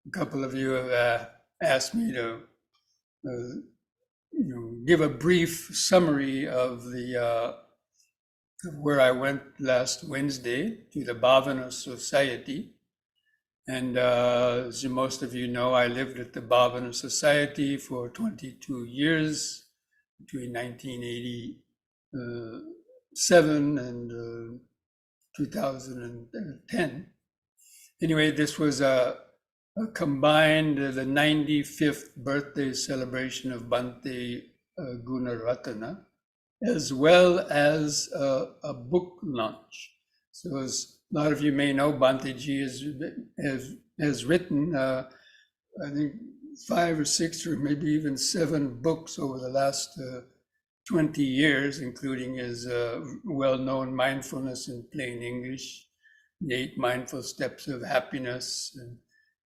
A couple of you have asked me to give a brief summary of where I went last Wednesday to the Bhavana Society. And as most of you know, I lived at the Bhavana Society for 22 years between 1987 and 2010. Anyway, this was combined the 95th birthday celebration of Bhante Gunaratana, as well as a book launch. So as a lot of you may know, Bhante Ji has written, I think, 5 or 6 or maybe even 7 books over the last 20 years, including his well-known Mindfulness in Plain English, the 8 Mindful Steps of Happiness,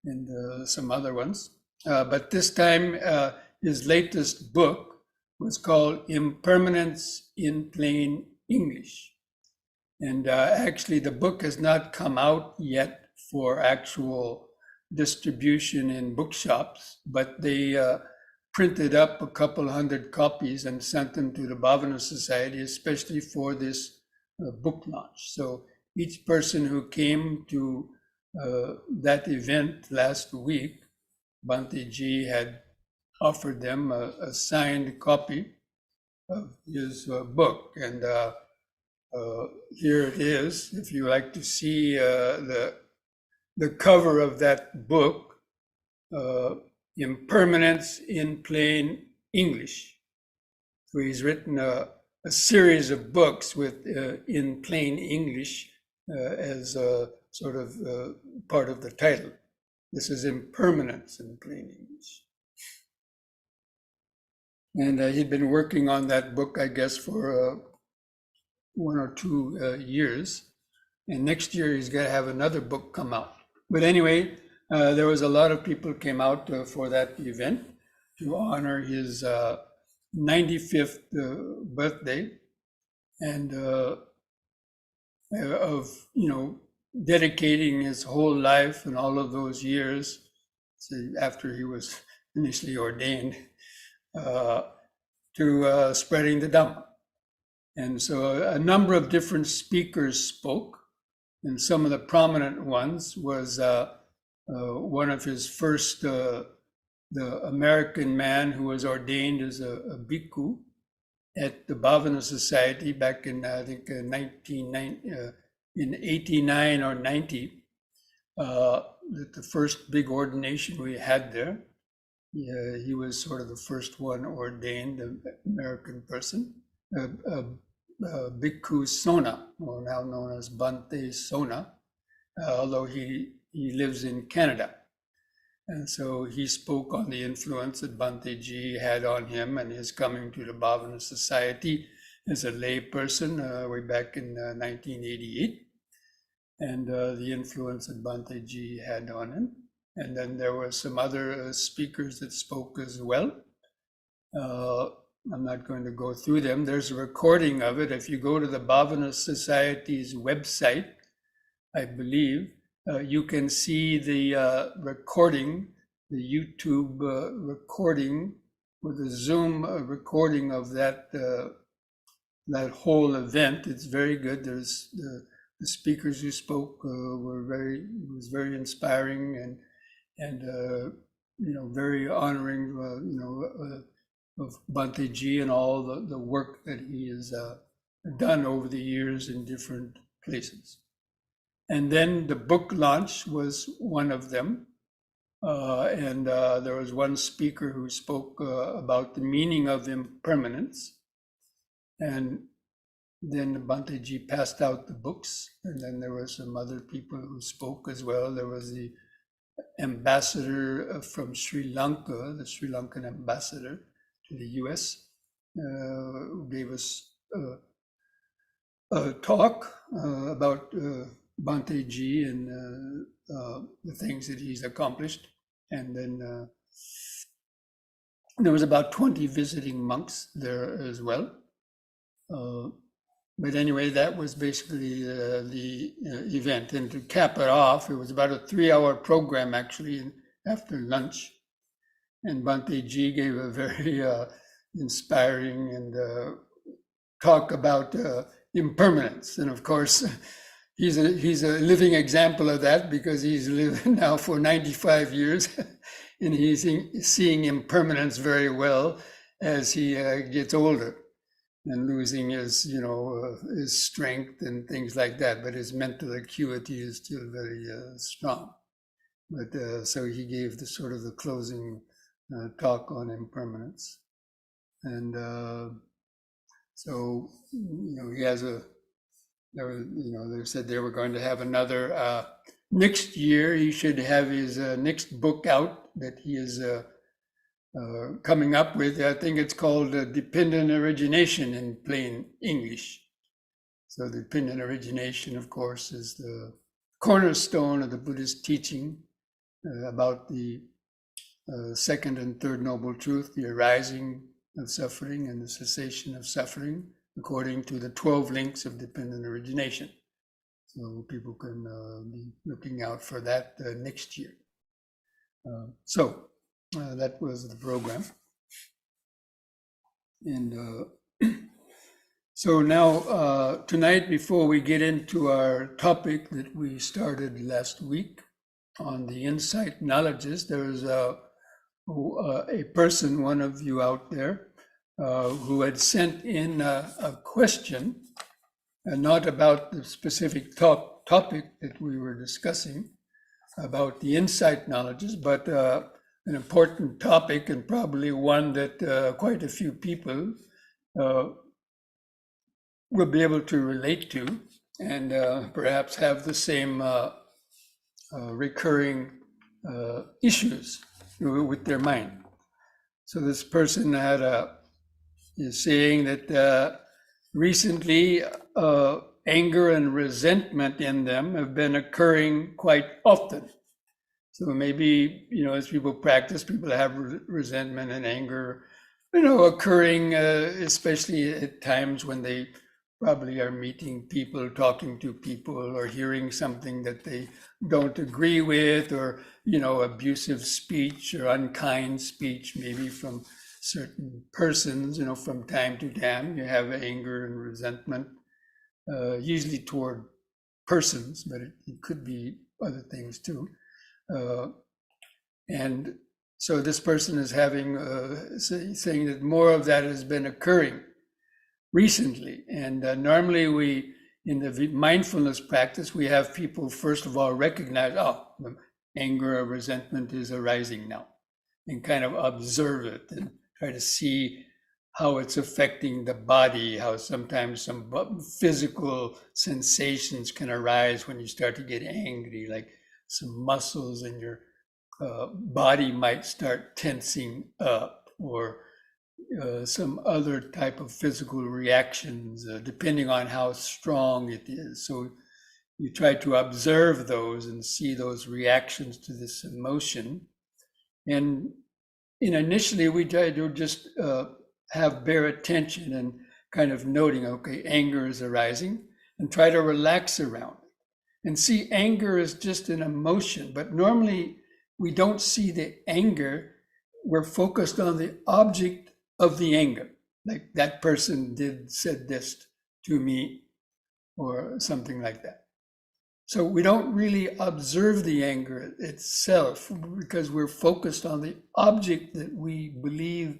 and some other ones. But this time, his latest book was called Impermanence in Plain English. And actually, the book has not come out yet for actual distribution in bookshops, but they printed up a couple hundred copies and sent them to the Bhavana Society, especially for this book launch. So each person who came to that event last week, Bhante Ji had offered them a signed copy of his book. And here it is. If you like to see the cover of that book, Impermanence in Plain English. So he's written a series of books with in plain English as sort of part of the title. This is Impermanence in Plain English. And he'd been working on that book, I guess, for 1 or 2 years. And next year he's going to have another book come out. But anyway, there was a lot of people came out for that event to honor his 95th birthday, and of dedicating his whole life and all of those years, after he was initially ordained, to spreading the Dhamma. And so a number of different speakers spoke, and some of the prominent ones was one of his first, the American man who was ordained as a bhikkhu at the Bhavana Society back in, I think, in 89 or 90, the first big ordination we had there. He was sort of the first one ordained American person, Bhikkhu Sona, or now known as Bhante Sona, although he lives in Canada. And so he spoke on the influence that Bhante Ji had on him and his coming to the Bhavana Society as a lay person way back in 1988, and the influence that Bhante Ji had on him. And then there were some other speakers that spoke as well. I'm not going to go through them. There's a recording of it. If you go to the Bhavana Society's website, I believe, you can see the recording, the YouTube recording, or the Zoom recording of that whole event. It's very good. There's the speakers who spoke it was very inspiring and very honoring, of Bhante Ji and all the work that he has done over the years in different places. And then the book launch was one of them. And there was one speaker who spoke about the meaning of impermanence. And then Bhante Ji passed out the books. And then there were some other people who spoke as well. There was the ambassador from Sri Lanka, the Sri Lankan ambassador to the US, who gave us a talk about Bhante Ji and the things that he's accomplished. And then there was about 20 visiting monks there as well. But anyway, that was basically the event. And to cap it off, it was about a 3-hour program actually. after lunch. And Bhante Ji gave a very inspiring and talk about impermanence. And of course, he's a living example of that, because he's lived now for 95 years and he's seeing impermanence very well as he gets older and losing his, his strength and things like that. But his mental acuity is still very strong. But so he gave the sort of the closing talk on impermanence. And so, he has they said they were going to have another, next year he should have his next book out that he is coming up with. I think it's called Dependent Origination in plain English. So dependent origination, of course, is the cornerstone of the Buddhist teaching about the second and third noble truth, the arising of suffering and the cessation of suffering, according to the 12 links of dependent origination. So people can be looking out for that next year. So that was the program. And so now, tonight, before we get into our topic that we started last week on the insight knowledges, there's a person, one of you out there, who had sent in a question, and not about the specific topic that we were discussing about the insight knowledges, but an important topic, and probably one that quite a few people will be able to relate to, and perhaps have the same recurring issues with their mind. So this person is saying that recently anger and resentment in them have been occurring quite often. So maybe, as people practice, people have resentment and anger, occurring, especially at times when they probably are meeting people, talking to people, or hearing something that they don't agree with, or, abusive speech or unkind speech, maybe from certain persons, from time to time. You have anger and resentment, usually toward persons, but it could be other things too. And so this person is having, saying that more of that has been occurring recently. And normally we, in the mindfulness practice, we have people first of all recognize, anger or resentment is arising now, and kind of observe it and try to see how it's affecting the body, how sometimes some physical sensations can arise when you start to get angry, like some muscles in your body might start tensing up, or some other type of physical reactions, depending on how strong it is. So you try to observe those and see those reactions to this emotion. And initially we try to just have bare attention and kind of noting, okay, anger is arising, and try to relax around it. And see anger as just an emotion, but normally we don't see the anger. We're focused on the object of the anger, like that person said this to me, or something like that. So we don't really observe the anger itself, because we're focused on the object that we believe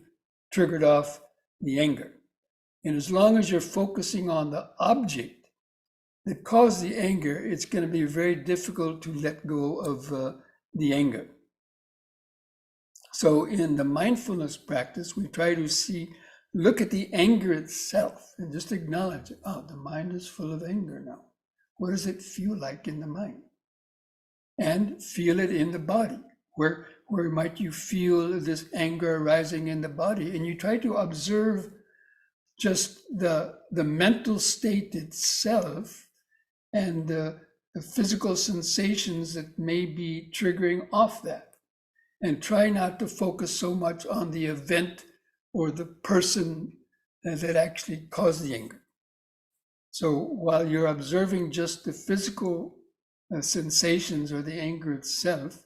triggered off the anger. And as long as you're focusing on the object that caused the anger, it's going to be very difficult to let go of the anger. So in the mindfulness practice, we try to look at the anger itself and just acknowledge, the mind is full of anger now. What does it feel like in the mind? And feel it in the body. Where might you feel this anger arising in the body? And you try to observe just the mental state itself and the physical sensations that may be triggering off that. And try not to focus so much on the event or the person that actually caused the anger. So while you're observing just the physical sensations or the anger itself,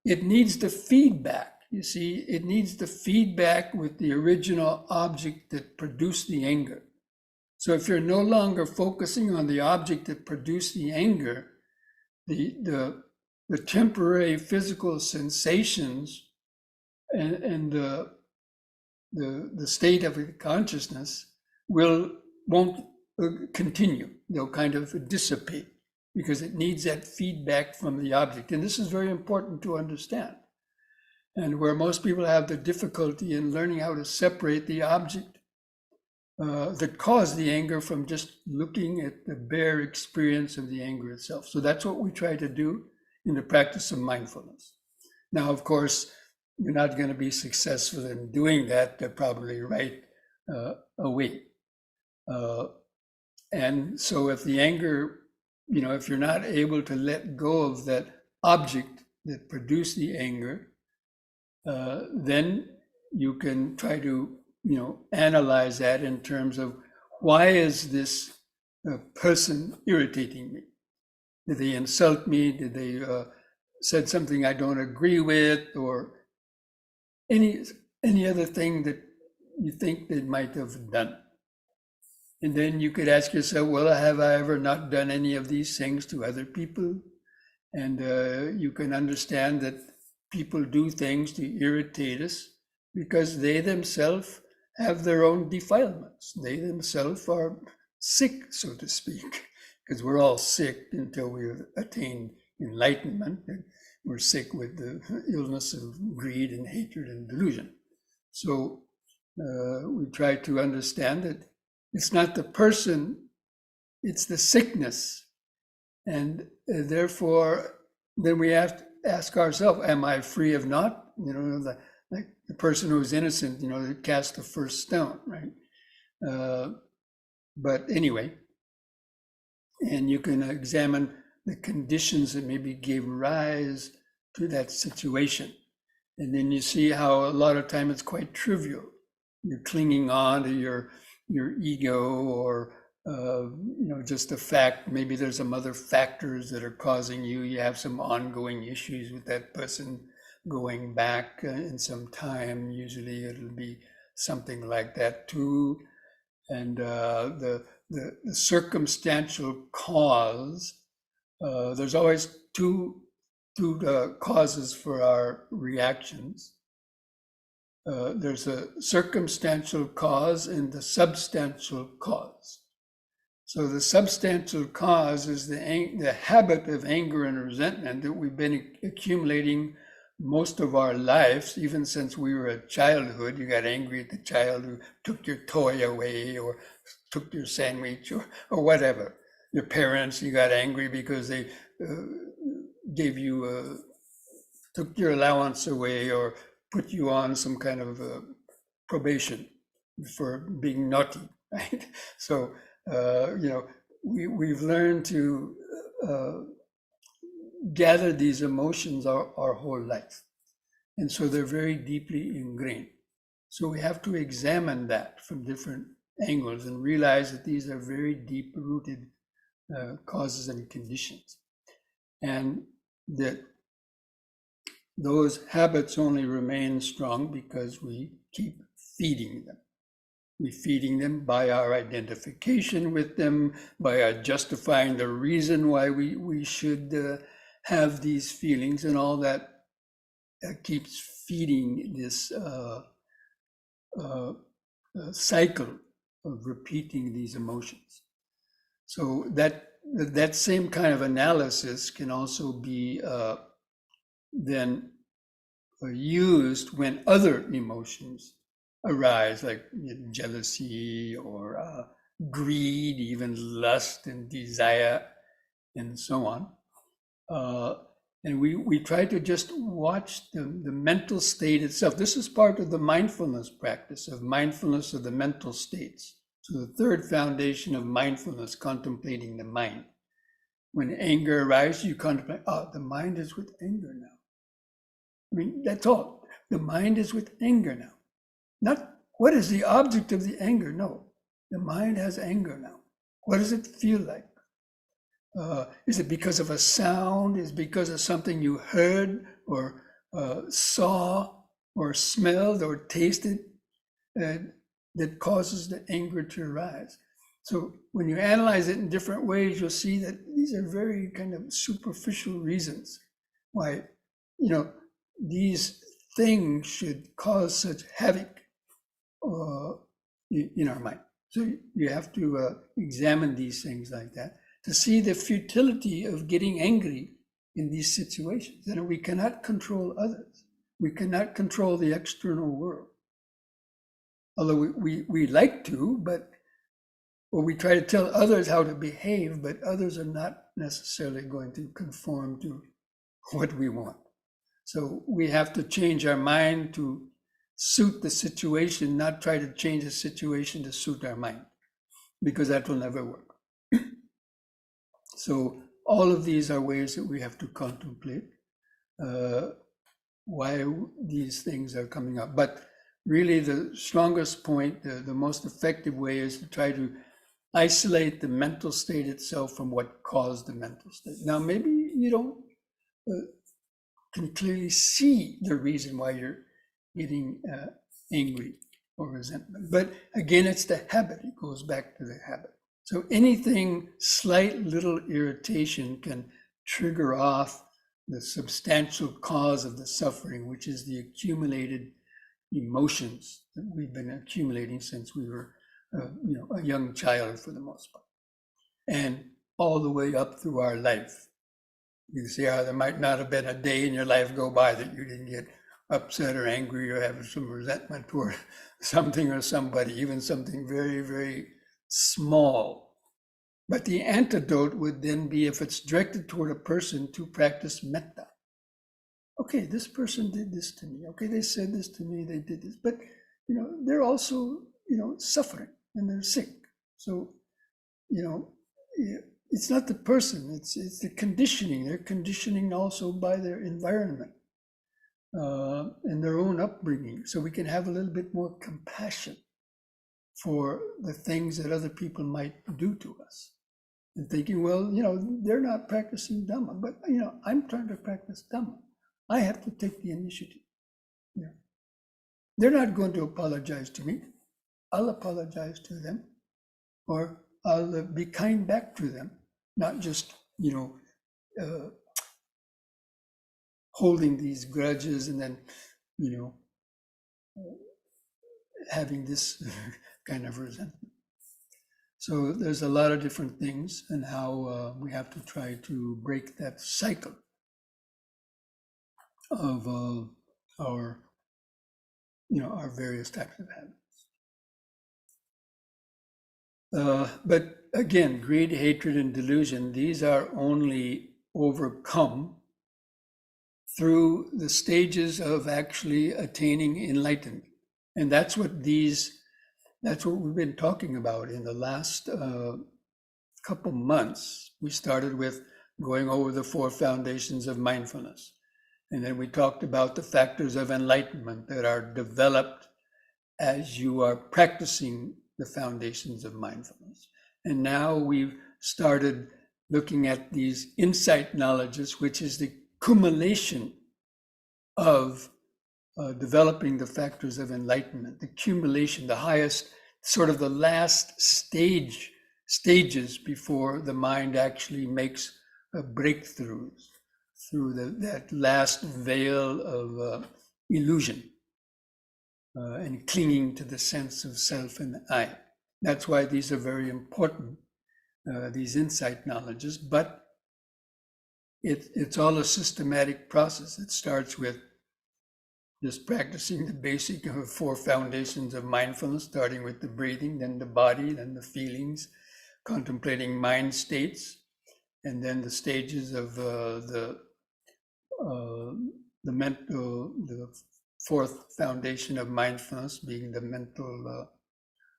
it needs the feedback. You see, it needs the feedback with the original object that produced the anger. So if you're no longer focusing on the object that produced the anger, the temporary physical sensations and the state of the consciousness won't continue. They'll kind of dissipate because it needs that feedback from the object. And this is very important to understand. And where most people have the difficulty in learning how to separate the object that caused the anger from just looking at the bare experience of the anger itself. So that's what we try to do in the practice of mindfulness. Now, of course, you're not going to be successful in doing that probably right away. And so if the anger, if you're not able to let go of that object that produced the anger, then you can try to, analyze that in terms of why is this person irritating me? Did they insult me? Did they said something I don't agree with, or any other thing that you think they might have done? And then you could ask yourself, well, have I ever not done any of these things to other people? And you can understand that people do things to irritate us because they themselves have their own defilements. They themselves are sick, so to speak, because we're all sick until we've attained enlightenment. We're sick with the illness of greed and hatred and delusion. So we try to understand that it's not the person, it's the sickness. And therefore, then we have to ask ourselves, am I free of not? Like the person who is innocent, that cast the first stone, right? But anyway, and you can examine the conditions that maybe gave rise to that situation. And then you see how a lot of time it's quite trivial. You're clinging on to your ego, or just the fact, maybe there's some other factors that are causing you have some ongoing issues with that person going back in some time. Usually it'll be something like that too. And the circumstantial cause, there's always two causes for our reactions. There's a circumstantial cause and the substantial cause. So the substantial cause is the habit of anger and resentment that we've been accumulating most of our lives, even since we were a childhood. You got angry at the child who took your toy away or took your sandwich or whatever. Your parents, you got angry because they gave you, took your allowance away or put you on some kind of probation for being naughty, right? So, we've learned to gather these emotions our whole life. And so they're very deeply ingrained. So we have to examine that from different angles and realize that these are very deep-rooted causes and conditions. And that those habits only remain strong because we keep feeding them. We're feeding them by our identification with them, by our justifying the reason why we should have these feelings, and all that keeps feeding this cycle of repeating these emotions. So that same kind of analysis can also be then used when other emotions arise, like jealousy or greed, even lust and desire, and so on. And we try to just watch the mental state itself. This is part of the mindfulness practice, of mindfulness of the mental states. So the third foundation of mindfulness, contemplating the mind. When anger arises, you contemplate, the mind is with anger now. I mean, that's all. The mind is with anger now. Not what is the object of the anger? No, the mind has anger now. What does it feel like? Is it because of a sound? Is it because of something you heard or saw or smelled or tasted that causes the anger to arise. So when you analyze it in different ways, you'll see that these are very kind of superficial reasons why, these things should cause such havoc in our mind. So you have to examine these things like that to see the futility of getting angry in these situations. And we cannot control others. We cannot control the external world. Although we like to, or we try to tell others how to behave, but others are not necessarily going to conform to what we want. So we have to change our mind to suit the situation, not try to change the situation to suit our mind, because that will never work. So all of these are ways that we have to contemplate why these things are coming up. But really the strongest point, the most effective way is to try to isolate the mental state itself from what caused the mental state. Now, maybe you don't can clearly see the reason why you're getting angry or resentment. But again, it's the habit. It goes back to the habit. So anything, slight little irritation can trigger off the substantial cause of the suffering, which is the accumulated emotions that we've been accumulating since we were a young child for the most part, and all the way up through our life. You see how there might not have been a day in your life go by that you didn't get upset or angry or have some resentment toward something or somebody, even something very, very small. But the antidote would then be, if it's directed toward a person, to practice metta. Okay, this person did this to me. Okay, they said this to me, they did this. But, they're also, suffering and they're sick. So, it's not the person, it's the conditioning. They're conditioning also by their environment and their own upbringing. So we can have a little bit more compassion for the things that other people might do to us. And thinking, well, they're not practicing Dhamma, but, I'm trying to practice Dhamma. I have to take the initiative. They're not going to apologize to me. I'll apologize to them, or I'll be kind back to them, not just, holding these grudges and then, having this kind of resentment. So there's a lot of different things and how we have to try to break that cycle of our various types of habits. But again, greed, hatred, and delusion, these are only overcome through the stages of actually attaining enlightenment. And that's what we've been talking about in the last couple months. We started with going over the 4 foundations of mindfulness. And then we talked about the factors of enlightenment that are developed as you are practicing the foundations of mindfulness. And now we've started looking at these insight knowledges, which is the accumulation of developing the factors of enlightenment, the accumulation, the highest, sort of the last stages before the mind actually makes breakthroughs through that last veil of illusion and clinging to the sense of self and I. That's why these are very important, these insight knowledges, but it's all a systematic process. It starts with just practicing the basic 4 foundations of mindfulness, starting with the breathing, then the body, then the feelings, contemplating mind states, and then the stages of the 4th foundation of mindfulness being the mental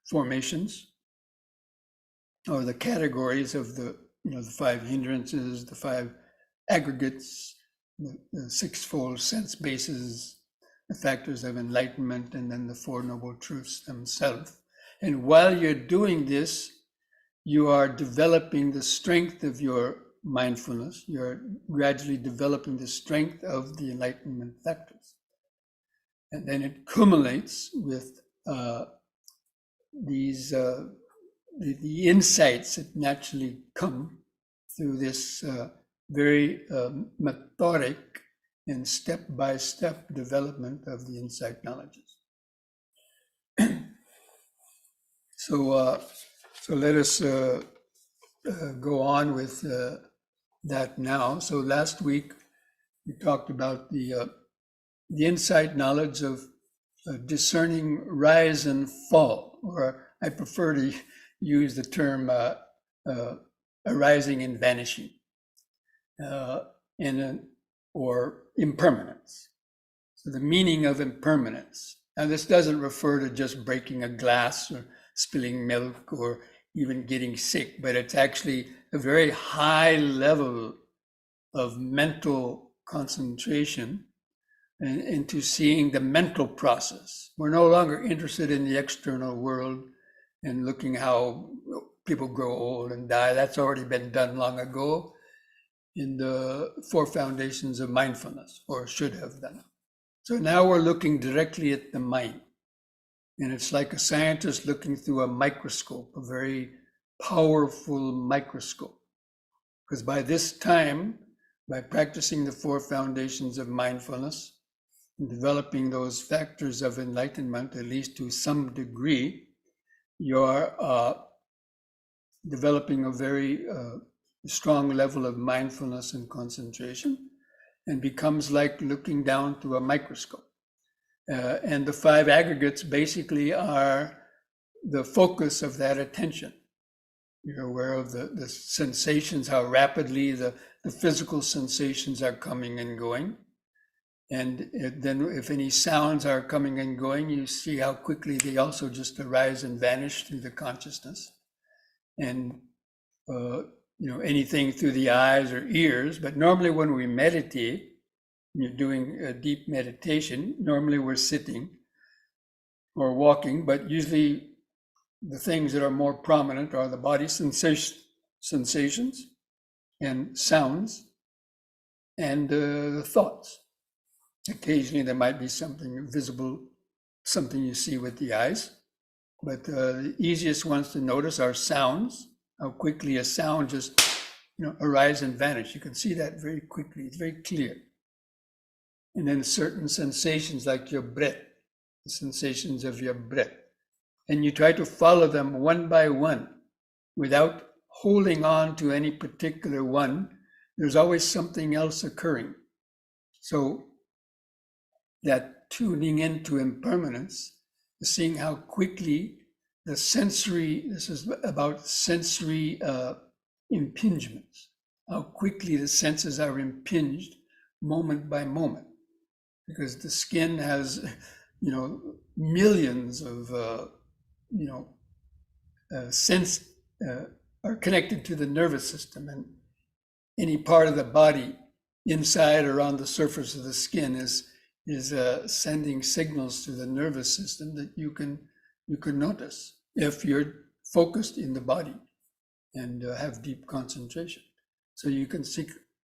formations, or the categories of the 5 hindrances, the 5 aggregates, the 6-fold sense bases, the factors of enlightenment, and then the 4 noble truths themselves. And while you're doing this, you are developing the strength of your mindfulness, you're gradually developing the strength of the enlightenment factors. And then it culminates with these the insights that naturally come through this very methodic and step-by-step development of the insight knowledges. So let us go on with that now. So last week we talked about the insight knowledge of discerning rise and fall, or I prefer to use the term arising and vanishing, or impermanence. So the meaning of impermanence. Now this doesn't refer to just breaking a glass or spilling milk or even getting sick, but it's actually a very high level of mental concentration into seeing the mental process. We're no longer interested in the external world and looking how people grow old and die. That's already been done long ago in the 4 foundations of mindfulness, or should have done. So now we're looking directly at the mind. And it's like a scientist looking through a microscope, a very powerful microscope. Because by this time, by practicing the 4 foundations of mindfulness, and developing those factors of enlightenment, at least to some degree, you're developing a very strong level of mindfulness and concentration, and becomes like looking down through a microscope. And the 5 aggregates basically are the focus of that attention. You're aware of the sensations, how rapidly the physical sensations are coming and going. And then if any sounds are coming and going, you see how quickly they also just arise and vanish through the consciousness. And anything through the eyes or ears. But normally when we meditate, you're doing a deep meditation, normally we're sitting or walking, but usually the things that are more prominent are the body sensations and sounds and the thoughts. Occasionally there might be something visible, something you see with the eyes, but the easiest ones to notice are sounds, how quickly a sound just arise and vanish. You can see that very quickly, it's very clear. And then certain sensations like your breath, the sensations of your breath. And you try to follow them one by one without holding on to any particular one. There's always something else occurring. So that tuning into impermanence, seeing how quickly the sensory, this is about sensory impingements, how quickly the senses are impinged moment by moment. Because the skin has, millions of, sense are connected to the nervous system, and any part of the body inside or on the surface of the skin is sending signals to the nervous system that you can notice if you're focused in the body and have deep concentration. So you can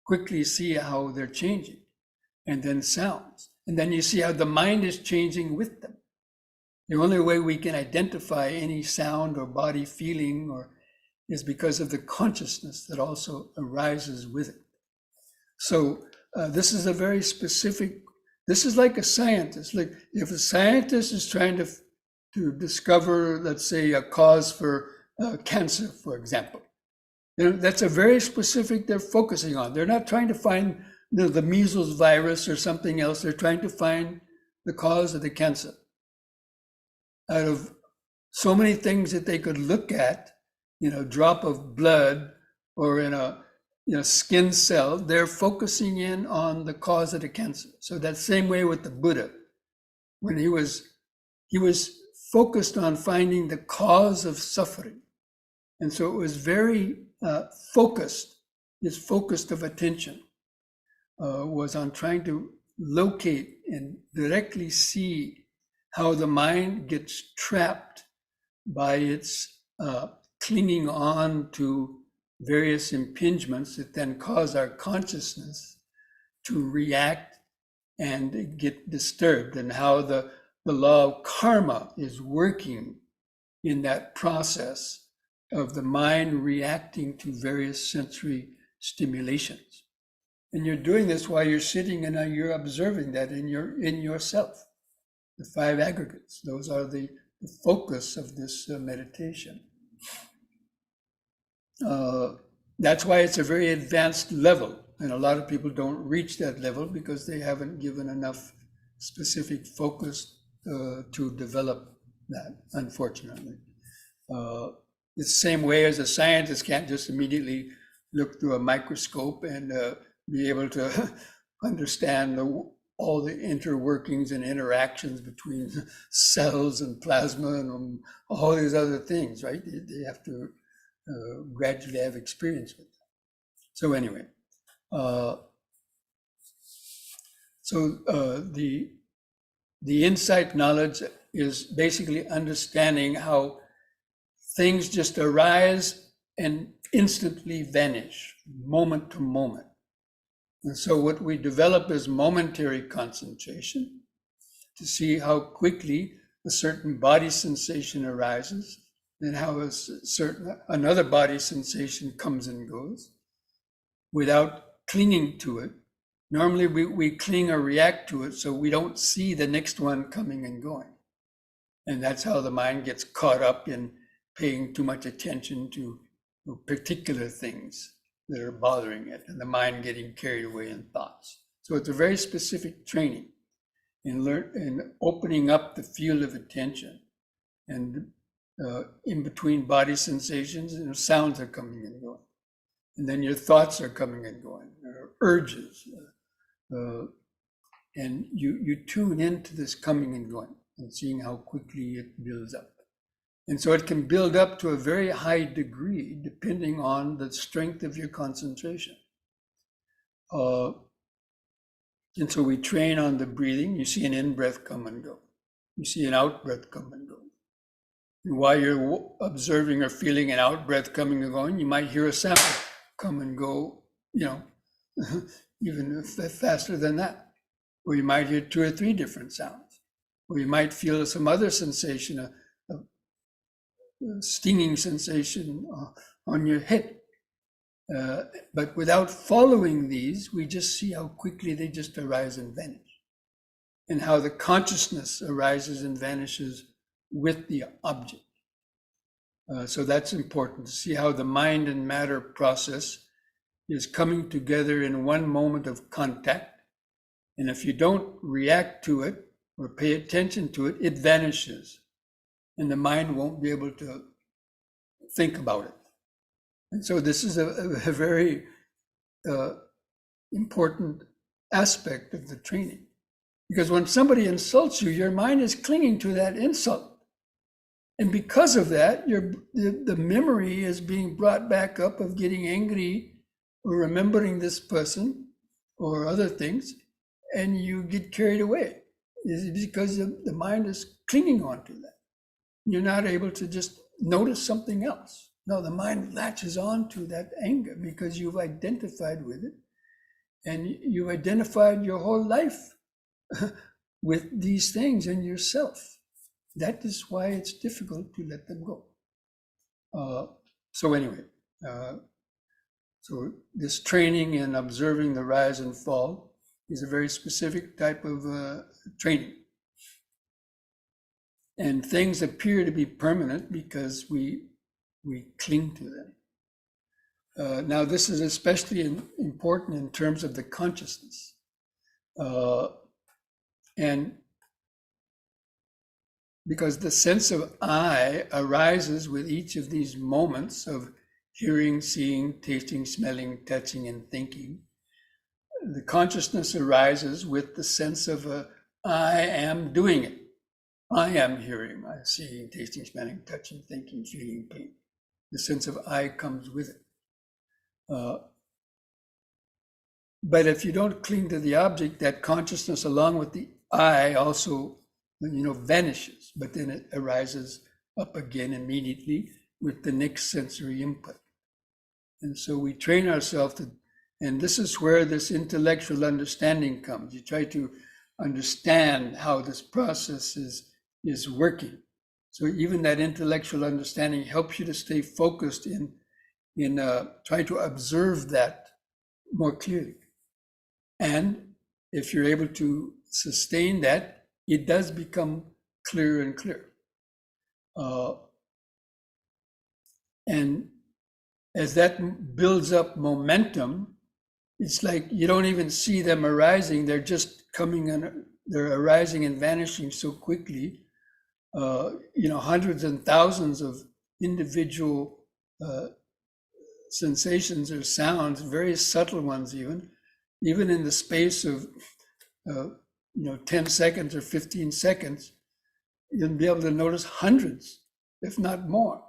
quickly see how they're changing. And then sounds. And then you see how the mind is changing with them. The only way we can identify any sound or body feeling is because of the consciousness that also arises with it. So this is a very specific, this is like a scientist. Like if a scientist is trying to discover, let's say, a cause for cancer, for example, that's a very specific they're focusing on. They're not trying to find the measles virus or something else. They're trying to find the cause of the cancer. Out of so many things that they could look at, drop of blood or in a skin cell, they're focusing in on the cause of the cancer. So that same way with the Buddha, when he was focused on finding the cause of suffering. And so it was very focused. His focus of attention was on trying to locate and directly see how the mind gets trapped by its clinging on to various impingements that then cause our consciousness to react and get disturbed, and how the law of karma is working in that process of the mind reacting to various sensory stimulations. And you're doing this while you're sitting and you're observing that in yourself. The 5 aggregates, those are the focus of this meditation. That's why it's a very advanced level, and a lot of people don't reach that level because they haven't given enough specific focus to develop that, unfortunately. The same way as a scientist can't just immediately look through a microscope and be able to understand all the interworkings and interactions between cells and plasma and all these other things, right? They have to gradually have experience with that. So anyway, the insight knowledge is basically understanding how things just arise and instantly vanish, moment to moment. And so what we develop is momentary concentration to see how quickly a certain body sensation arises, and how another body sensation comes and goes without clinging to it. Normally we cling or react to it, so we don't see the next one coming and going. And that's how the mind gets caught up in paying too much attention to particular things that are bothering it, and the mind getting carried away in thoughts. So it's a very specific training in opening up the field of attention, and in between body sensations, sounds are coming and going, and then your thoughts are coming and going, or urges, and you tune into this coming and going and seeing how quickly it builds up. And so it can build up to a very high degree depending on the strength of your concentration. And so we train on the breathing. You see an in-breath come and go. You see an out-breath come and go. And while you're observing or feeling an out-breath coming and going, you might hear a sound come and go, even faster than that. Or you might hear 2 or 3 different sounds. Or you might feel some other sensation, a stinging sensation on your head. But without following these, we just see how quickly they just arise and vanish, and how the consciousness arises and vanishes with the object. So that's important to see how the mind and matter process is coming together in one moment of contact. And if you don't react to it or pay attention to it, it vanishes. And the mind won't be able to think about it. And so this is a very important aspect of the training. Because when somebody insults you, your mind is clinging to that insult. And because of that, the memory is being brought back up of getting angry or remembering this person or other things, and you get carried away. It's because the mind is clinging onto that. You're not able to just notice something else. No, the mind latches on to that anger because you've identified with it, and you've identified your whole life with these things in yourself. That is why it's difficult to let them go. So anyway, so this training in observing the rise and fall is a very specific type of training. And things appear to be permanent because we cling to them. Now, this is especially important in terms of the consciousness. And because the sense of I arises with each of these moments of hearing, seeing, tasting, smelling, touching, and thinking. The consciousness arises with the sense of I am doing it. I am hearing, I seeing, tasting, smelling, touching, thinking, feeling, pain. The sense of I comes with it. But if you don't cling to the object, that consciousness along with the I also vanishes, but then it arises up again immediately with the next sensory input. And so we train ourselves to, and this is where this intellectual understanding comes. You try to understand how this process is working. So even that intellectual understanding helps you to stay focused in try to observe that more clearly. And if you're able to sustain that, it does become clearer and clearer. And as that builds up momentum, it's like you don't even see them arising. They're just coming and they're arising and vanishing so quickly. Hundreds and thousands of individual sensations or sounds, very subtle ones even in the space of 10 seconds or 15 seconds, you'll be able to notice hundreds, if not more,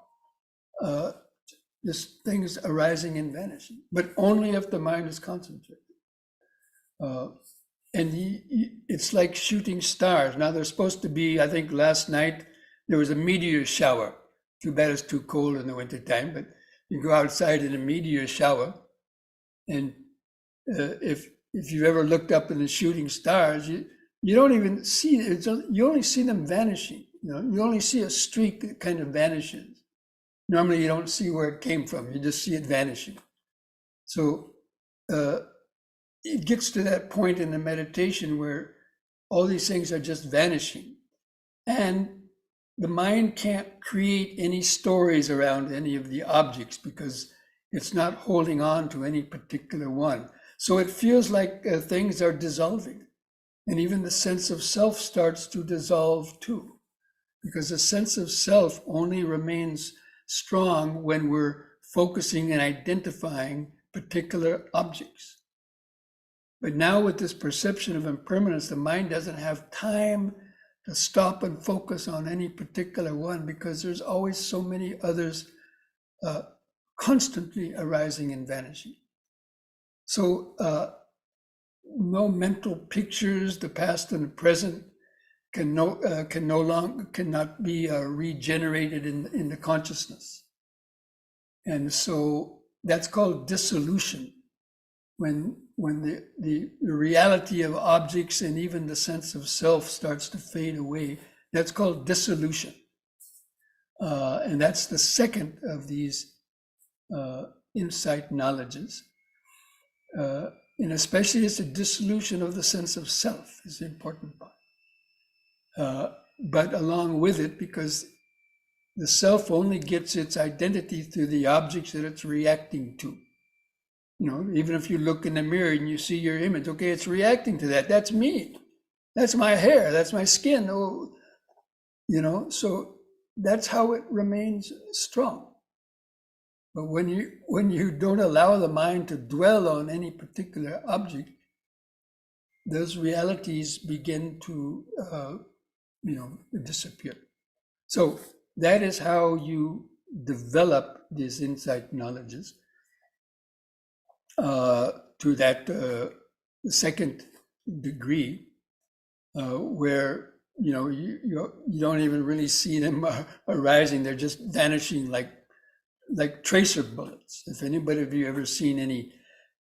just things arising and vanishing, but only if the mind is concentrated. It's like shooting stars. Now they're supposed to be, I think last night there was a meteor shower. Too bad it's too cold in the wintertime, but you go outside in a meteor shower, and if you've ever looked up in the shooting stars, you don't even see it. You only see them vanishing. You only see a streak that kind of vanishes. Normally, you don't see where it came from. You just see it vanishing. So it gets to that point in the meditation where all these things are just vanishing, and the mind can't create any stories around any of the objects because it's not holding on to any particular one. So it feels like things are dissolving. And even the sense of self starts to dissolve too, because the sense of self only remains strong when we're focusing and identifying particular objects. But now with this perception of impermanence, the mind doesn't have time to stop and focus on any particular one because there's always so many others constantly arising and vanishing. So no mental pictures, the past and the present cannot be regenerated in the consciousness. And so that's called dissolution. When the reality of objects and even the sense of self starts to fade away, that's called dissolution. And that's the second of these insight knowledges. And especially it's a dissolution of the sense of self is the important part. But along with it, because the self only gets its identity through the objects that it's reacting to. Even if you look in the mirror and you see your image, okay, it's reacting to that. That's me. That's my hair. That's my skin. Oh, so that's how it remains strong. But when you don't allow the mind to dwell on any particular object, those realities begin to disappear. So that is how you develop these insight knowledges to that second degree, where you don't even really see them arising; they're just vanishing like tracer bullets. If anybody of you ever seen any,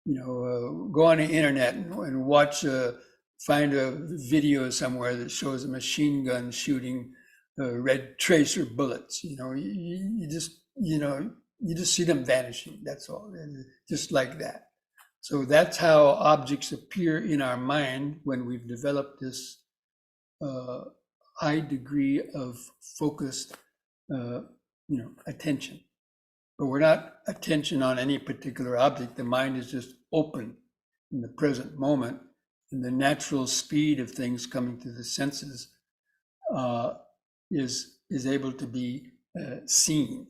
go on the internet and watch, find a video somewhere that shows a machine gun shooting red tracer bullets. You just see them vanishing. That's all, just like that. So that's how objects appear in our mind when we've developed this high degree of focused, attention. But we're not attention on any particular object. The mind is just open in the present moment, and the natural speed of things coming to the senses is able to be seen.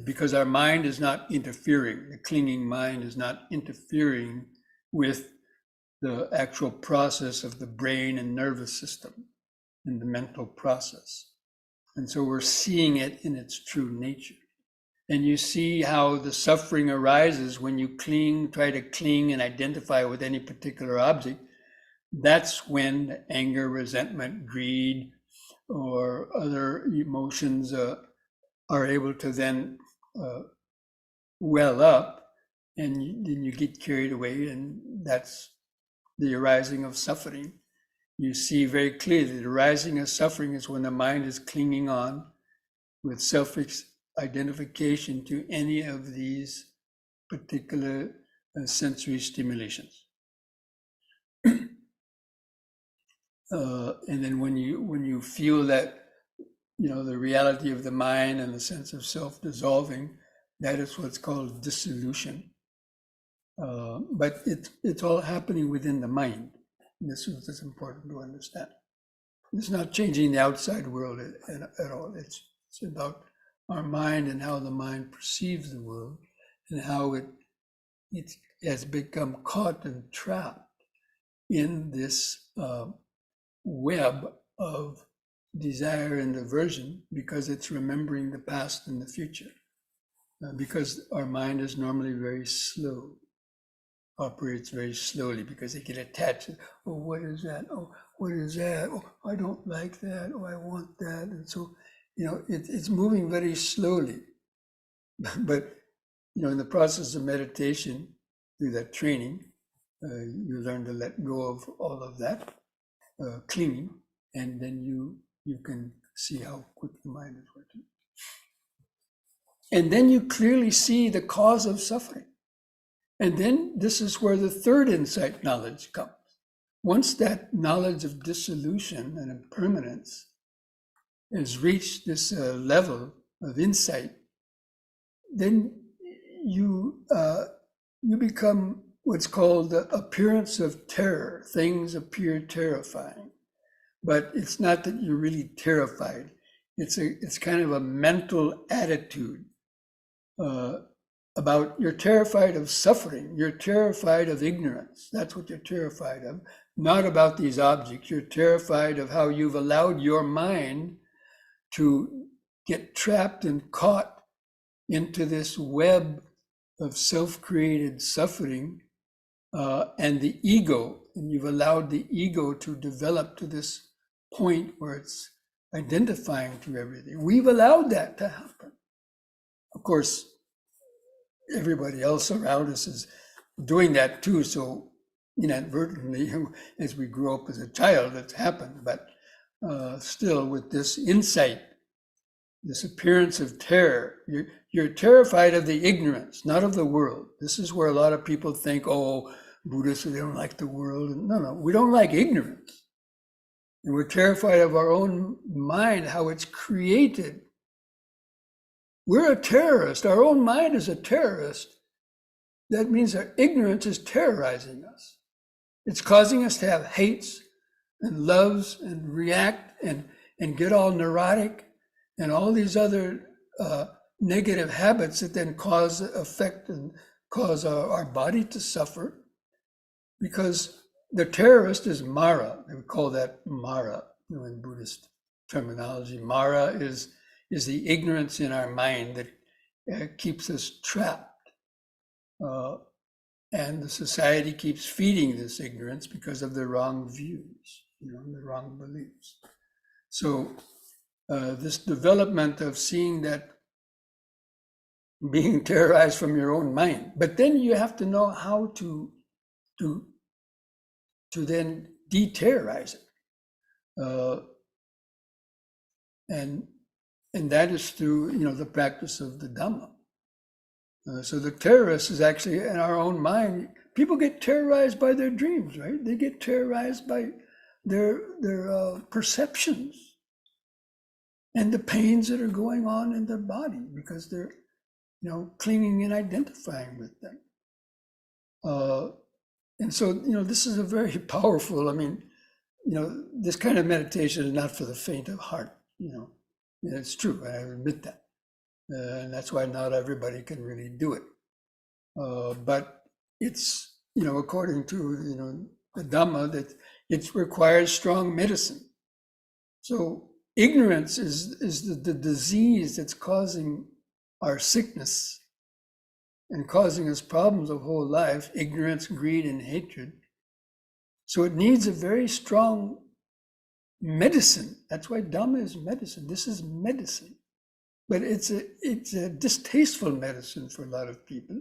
Because our mind is not interfering, the clinging mind is not interfering with the actual process of the brain and nervous system and the mental process. And so we're seeing it in its true nature. And you see how the suffering arises when you try to cling and identify with any particular object. That's when anger, resentment, greed, or other emotions are able to then well up, and then you get carried away, and that's the arising of suffering. You see very clearly the arising of suffering is when the mind is clinging on with self-identification to any of these particular sensory stimulations. And then when you feel that, the reality of the mind and the sense of self dissolving, that is what's called dissolution. But it's all happening within the mind. This is important to understand. It's not changing the outside world at all. It's about our mind and how the mind perceives the world and how it has become caught and trapped in this web of desire and aversion because it's remembering the past and the future. Because our mind is normally very slow, operates very slowly because they get attached. Oh, what is that? Oh, what is that? Oh, I don't like that. Oh, I want that. And so, it's moving very slowly. But, in the process of meditation, through that training, you learn to let go of all of that clinging, and then you can see how quick the mind is working. And then you clearly see the cause of suffering. And then this is where the third insight knowledge comes. Once that knowledge of dissolution and impermanence has reached this level of insight, then you become what's called the appearance of terror. Things appear terrifying, but it's not that you're really terrified. It's kind of a mental attitude about you're terrified of suffering. You're terrified of ignorance. That's what you're terrified of. Not about these objects. You're terrified of how you've allowed your mind to get trapped and caught into this web of self-created suffering and the ego. And you've allowed the ego to develop to this point where it's identifying to everything. We've allowed that to happen. Of course, everybody else around us is doing that too. So inadvertently, as we grow up as a child, it's happened. But still, with this insight, this appearance of terror, you're terrified of the ignorance, not of the world. This is where a lot of people think, oh, Buddhists, they don't like the world. No, we don't like ignorance. And we're terrified of our own mind, how it's created. We're a terrorist. Our own mind is a terrorist. That means our ignorance is terrorizing us. It's causing us to have hates and loves and react and get all neurotic and all these other negative habits that then affect and cause our body to suffer, because the terrorist is Mara. They would call that Mara in Buddhist terminology. Mara is the ignorance in our mind that keeps us trapped. And the society keeps feeding this ignorance because of the wrong views, the wrong beliefs. So this development of seeing that being terrorized from your own mind, but then you have to know how to then de-terrorize it. And that is through, the practice of the Dhamma. So the terrorist is actually in our own mind. People get terrorized by their dreams, right? They get terrorized by their perceptions and the pains that are going on in their body because they're, clinging and identifying with them. And so, this is a very powerful, this kind of meditation is not for the faint of heart, It's true, I admit that. And that's why not everybody can really do it. But it's, according to, the Dhamma, that it requires strong medicine. So ignorance is the disease that's causing our sickness and causing us problems of whole life, ignorance, greed, and hatred. So it needs a very strong medicine. That's why Dhamma is medicine. This is medicine. but it's a distasteful medicine for a lot of people.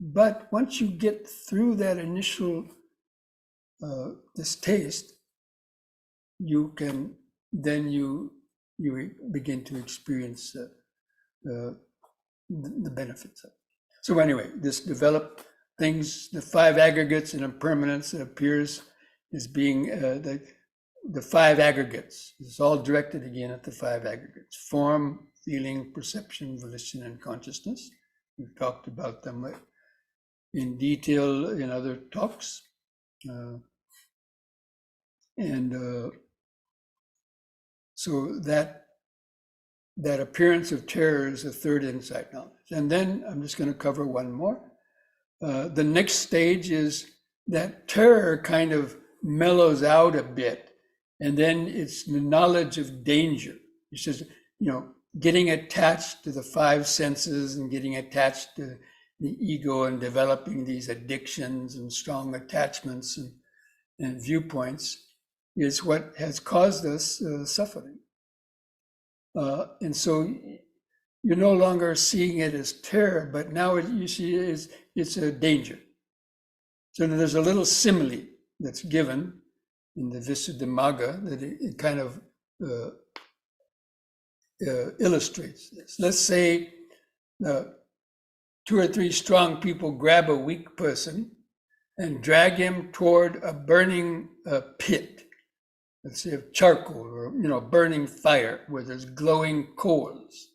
But once you get through that initial distaste, you begin to experience the benefits of it. So anyway, this developed things, the 5 aggregates and impermanence, that appears as being the 5 aggregates. It's all directed again at the 5 aggregates: form, feeling, perception, volition, and consciousness. We've talked about them in detail in other talks. So that appearance of terror is a 3rd insight knowledge. And then I'm just going to cover one more. The next stage is that terror kind of mellows out a bit, and then it's the knowledge of danger. It's just, getting attached to the 5 senses and getting attached to the ego and developing these addictions and strong attachments and viewpoints is what has caused us suffering. And so you're no longer seeing it as terror, but now you see it's a danger. So there's a little simile that's given in the Visuddhimagga that it kind of illustrates this. Let's say 2 or 3 strong people grab a weak person and drag him toward a burning pit, let's say of charcoal or burning fire where there's glowing coals,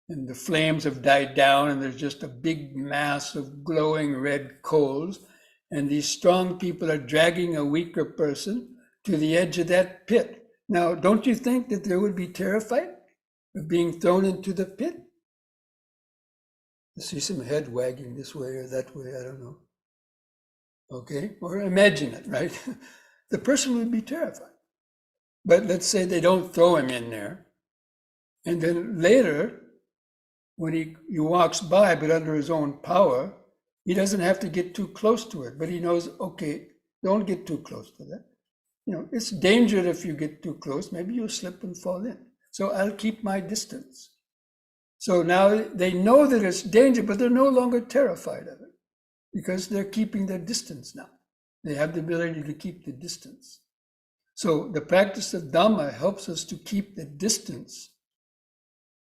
and the flames have died down and there's just a big mass of glowing red coals, and these strong people are dragging a weaker person to the edge of that pit. Now, don't you think that they would be terrified of being thrown into the pit? I see some head wagging this way or that way, I don't know. Okay, or imagine it, right? The person would be terrified. But let's say they don't throw him in there. And then later, when he walks by, but under his own power, he doesn't have to get too close to it. But he knows, okay, don't get too close to that. It's dangerous if you get too close. Maybe you'll slip and fall in. So I'll keep my distance. So now they know that it's danger, but they're no longer terrified of it because they're keeping their distance now. They have the ability to keep the distance. So the practice of Dhamma helps us to keep the distance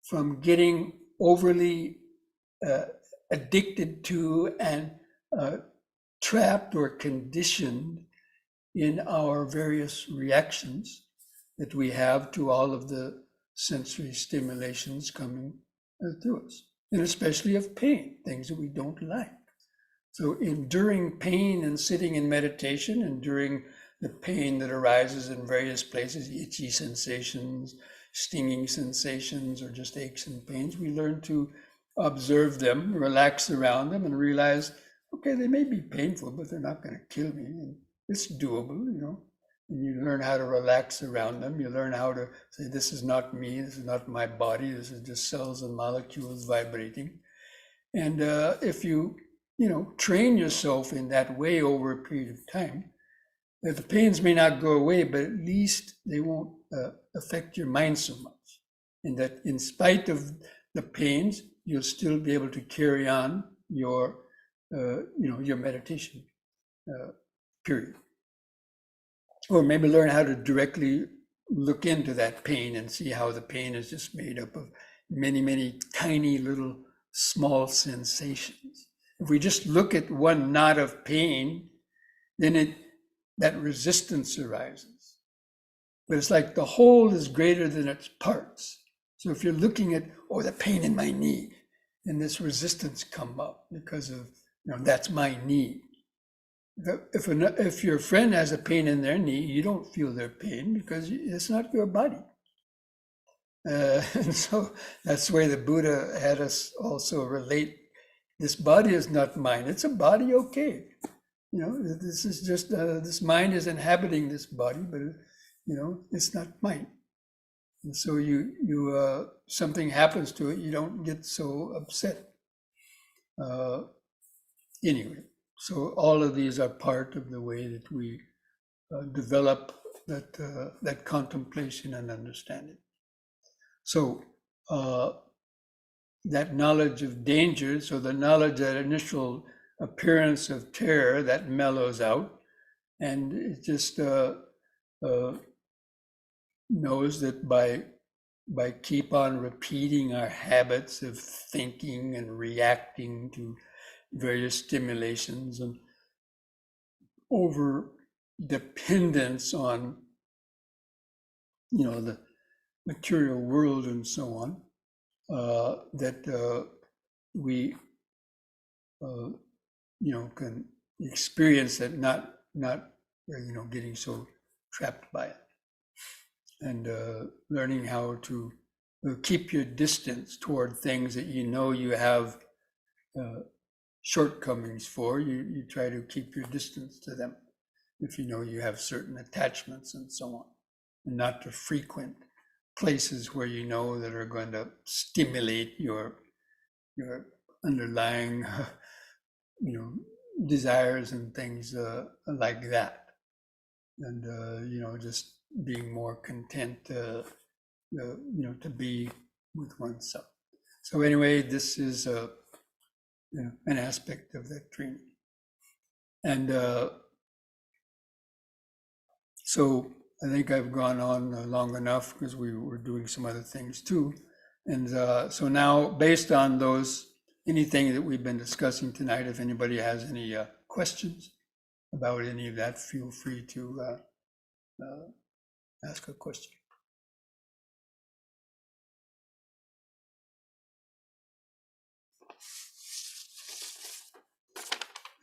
from getting overly addicted to and trapped or conditioned in our various reactions that we have to all of the sensory stimulations coming through us, and especially of pain, things that we don't like. So enduring pain and sitting in meditation, enduring the pain that arises in various places, itchy sensations, stinging sensations, or just aches and pains, we learn to observe them, relax around them, and realize, okay, they may be painful, but they're not going to kill me. And it's doable, And you learn how to relax around them. You learn how to say, this is not me, this is not my body, this is just cells and molecules vibrating. And if you, train yourself in that way over a period of time, that the pains may not go away, but at least they won't affect your mind so much. And that in spite of the pains, you'll still be able to carry on your meditation period. Or maybe learn how to directly look into that pain and see how the pain is just made up of many, many tiny little small sensations. If we just look at one knot of pain, then that resistance arises. But it's like the whole is greater than its parts. So if you're looking at, the pain in my knee, and this resistance come up because of, that's my knee. If your friend has a pain in their knee, you don't feel their pain because it's not your body. And so that's the way the Buddha had us also relate. This body is not mine. It's a body, okay. This is just, this mind is inhabiting this body, but, it's not mine. And so you something happens to it, you don't get so upset. Anyway, so all of these are part of the way that we develop that contemplation and understanding. So that knowledge of danger, so the knowledge, that initial appearance of terror, that mellows out, and it just knows that by keep on repeating our habits of thinking and reacting to various stimulations and over dependence on the material world and so on, that we can experience it, not getting so trapped by it, and learning how to keep your distance toward things that you have shortcomings for. You try to keep your distance to them if you have certain attachments and so on, and not to frequent places where that are going to stimulate your underlying desires and things like that, and just being more content to be with oneself. So anyway, this is an aspect of that training. And so I think I've gone on long enough because we were doing some other things too. And so now, based on anything that we've been discussing tonight, if anybody has any questions about any of that, feel free to ask a question.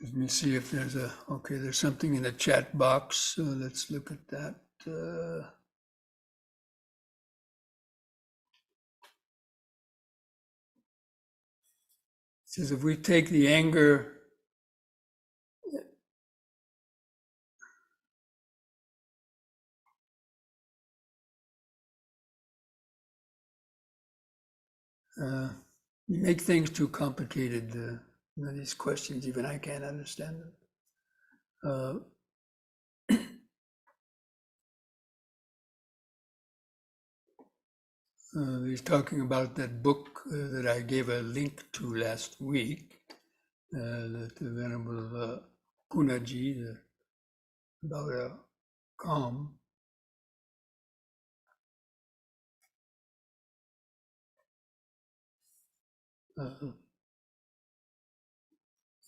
Let me see if there's something in the chat box. Let's look at that. It says if we take the anger, you make things too complicated. These questions, even I can't understand them. He's talking about that book that I gave a link to last week, that the Venerable Punaji, about a calm.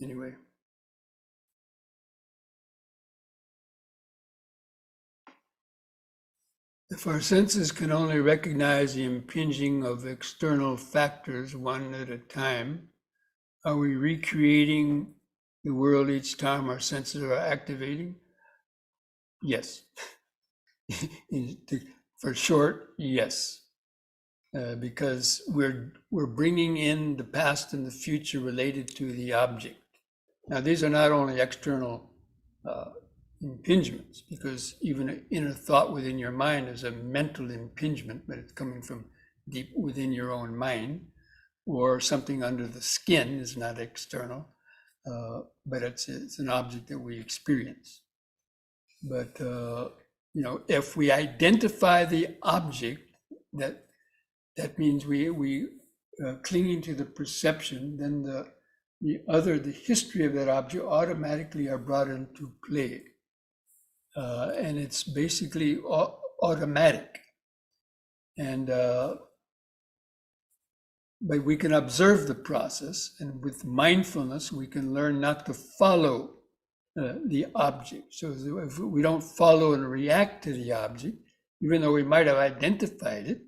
Anyway. If our senses can only recognize the impinging of external factors one at a time, are we recreating the world each time our senses are activating? Yes. For short, yes. Because we're bringing in the past and the future related to the object. Now, these are not only external impingements, because even an inner thought within your mind is a mental impingement, but it's coming from deep within your own mind, or something under the skin is not external, but it's an object that we experience. But if we identify the object, that means we clinging to the perception, then the history of that object automatically are brought into play. And it's basically automatic. And but we can observe the process, and with mindfulness, we can learn not to follow the object. So if we don't follow and react to the object, even though we might have identified it,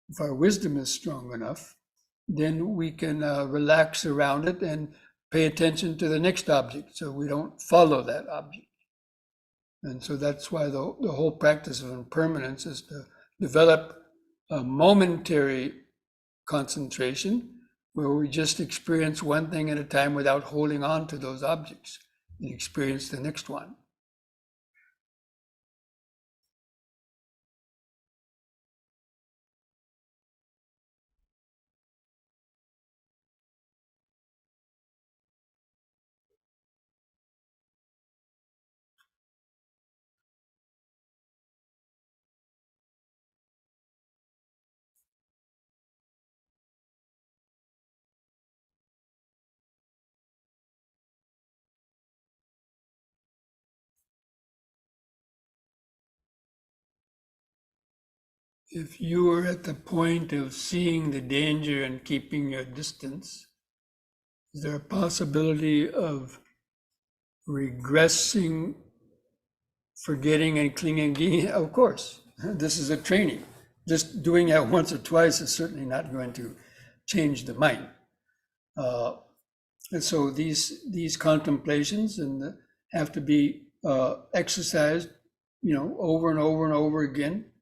if our wisdom is strong enough, then we can relax around it and pay attention to the next object, so we don't follow that object. And so that's why the whole practice of impermanence is to develop a momentary concentration where we just experience one thing at a time without holding on to those objects, and experience the next one. if you are at the point of seeing the danger and keeping your distance, is there a possibility of regressing, forgetting, and clinging again? Of course, this is a training. Just doing that once or twice is certainly not going to change the mind. And so these contemplations have to be exercised, over and over and over again.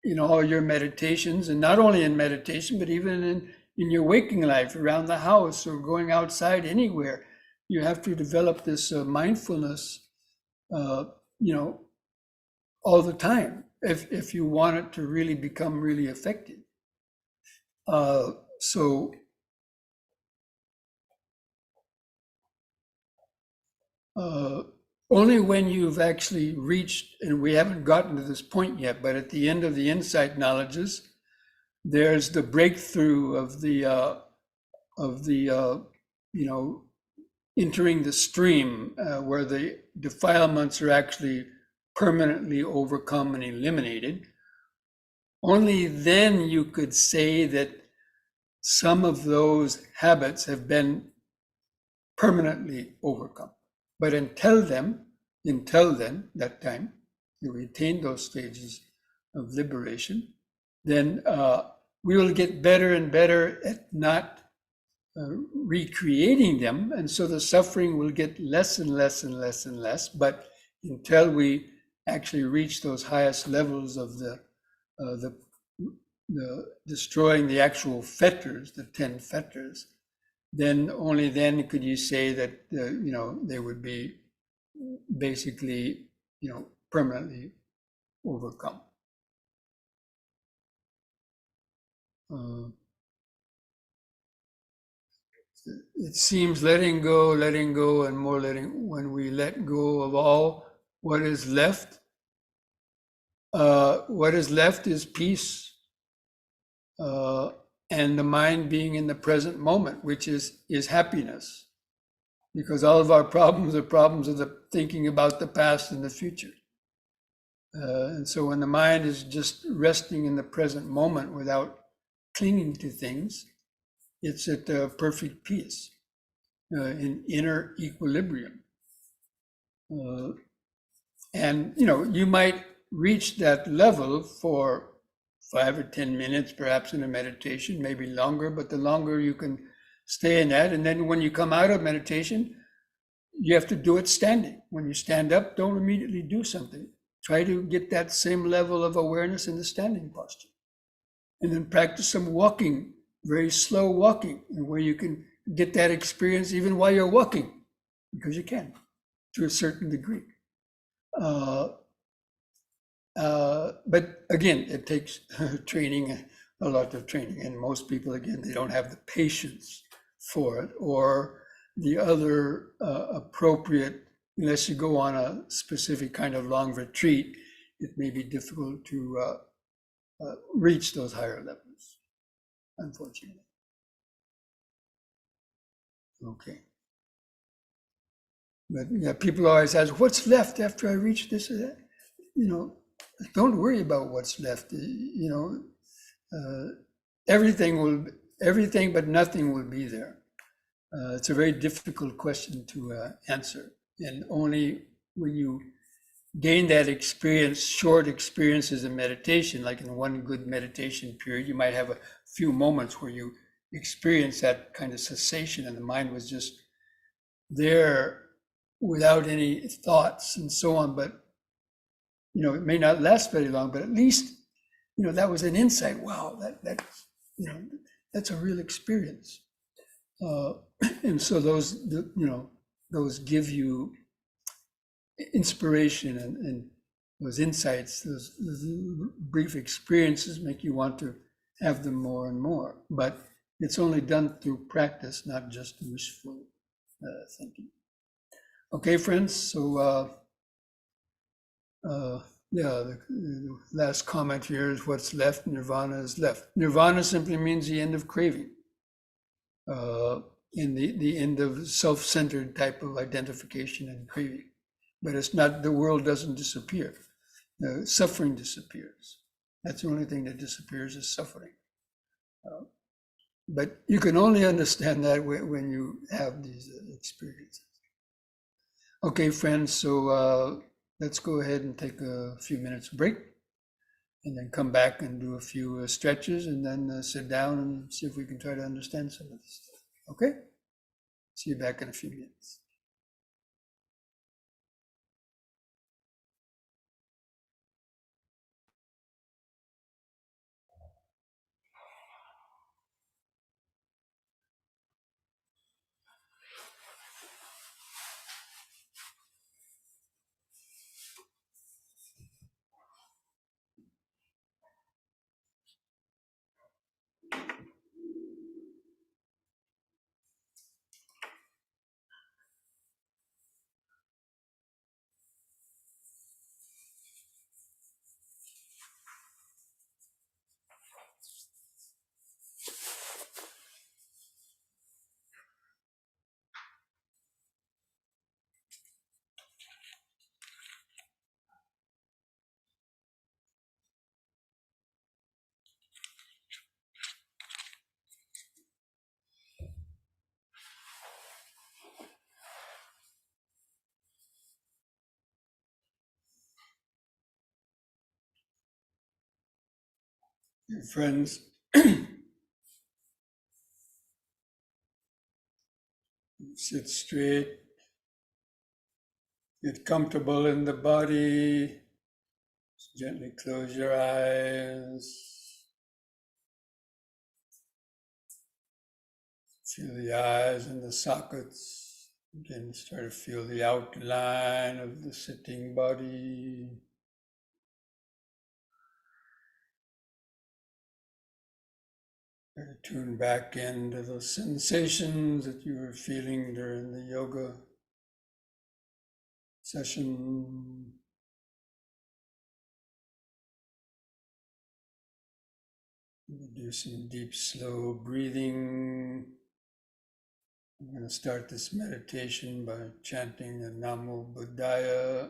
In all your meditations, and not only in meditation, but even in your waking life, around the house or going outside anywhere, you have to develop this mindfulness, all the time, if you want it to really become really effective. So only when you've actually reached, and we haven't gotten to this point yet, but at the end of the insight knowledges, there's the breakthrough of the entering the stream, where the defilements are actually permanently overcome and eliminated. Only then you could say that some of those habits have been permanently overcome. But until then, that time, you retain those stages of liberation, then we will get better and better at not recreating them. And so the suffering will get less and less and less and less. But until we actually reach those highest levels of the destroying the actual fetters, the 10 fetters, then only then could you say that they would be basically permanently overcome. It seems letting go, and more letting. When we let go of all, what is left? What is left is peace, and the mind being in the present moment, which is happiness. Because all of our problems are problems of the thinking about the past and the future. And so when the mind is just resting in the present moment without clinging to things, it's at perfect peace, in inner equilibrium. And you might reach that level for 5 or 10 minutes, perhaps in a meditation, maybe longer, but the longer you can stay in that. And then when you come out of meditation, you have to do it standing. When you stand up, don't immediately do something. Try to get that same level of awareness in the standing posture. And then practice some walking, very slow walking, where you can get that experience even while you're walking, because you can, to a certain degree. But again, it takes training, a lot of training. And most people, again, they don't have the patience for it, or the other appropriate, unless you go on a specific kind of long retreat, it may be difficult to reach those higher levels, unfortunately. Okay. But yeah, people always ask, what's left after I reach this or that? Don't worry about what's left. Everything but nothing will be there. It's a very difficult question to answer. And only when you gain that experience, short experiences in meditation, like in one good meditation period, you might have a few moments where you experience that kind of cessation and the mind was just there without any thoughts and so on. But, it may not last very long, but at least, that was an insight. Wow, that's a real experience. And so those give you inspiration, and those insights, those brief experiences make you want to have them more and more. But it's only done through practice, not just wishful thinking. Okay, friends, so the last comment here is what's left. Nirvana is left. Nirvana simply means the end of craving, in the end of self-centered type of identification and craving. But it's not, the world doesn't disappear. the suffering disappears. That's the only thing that disappears is suffering. But you can only understand that when you have these experiences. Okay, friends, so let's go ahead and take a few minutes break and then come back and do a few stretches and then sit down and see if we can try to understand some of this stuff. Okay? See you back in a few minutes. Friends, sit straight, get comfortable in the body, gently close your eyes, feel the eyes and the sockets, again start to feel the outline of the sitting body. Tune back into those sensations that you were feeling during the yoga session. Do some deep, slow breathing. I'm going to start this meditation by chanting the Namo Buddhaya.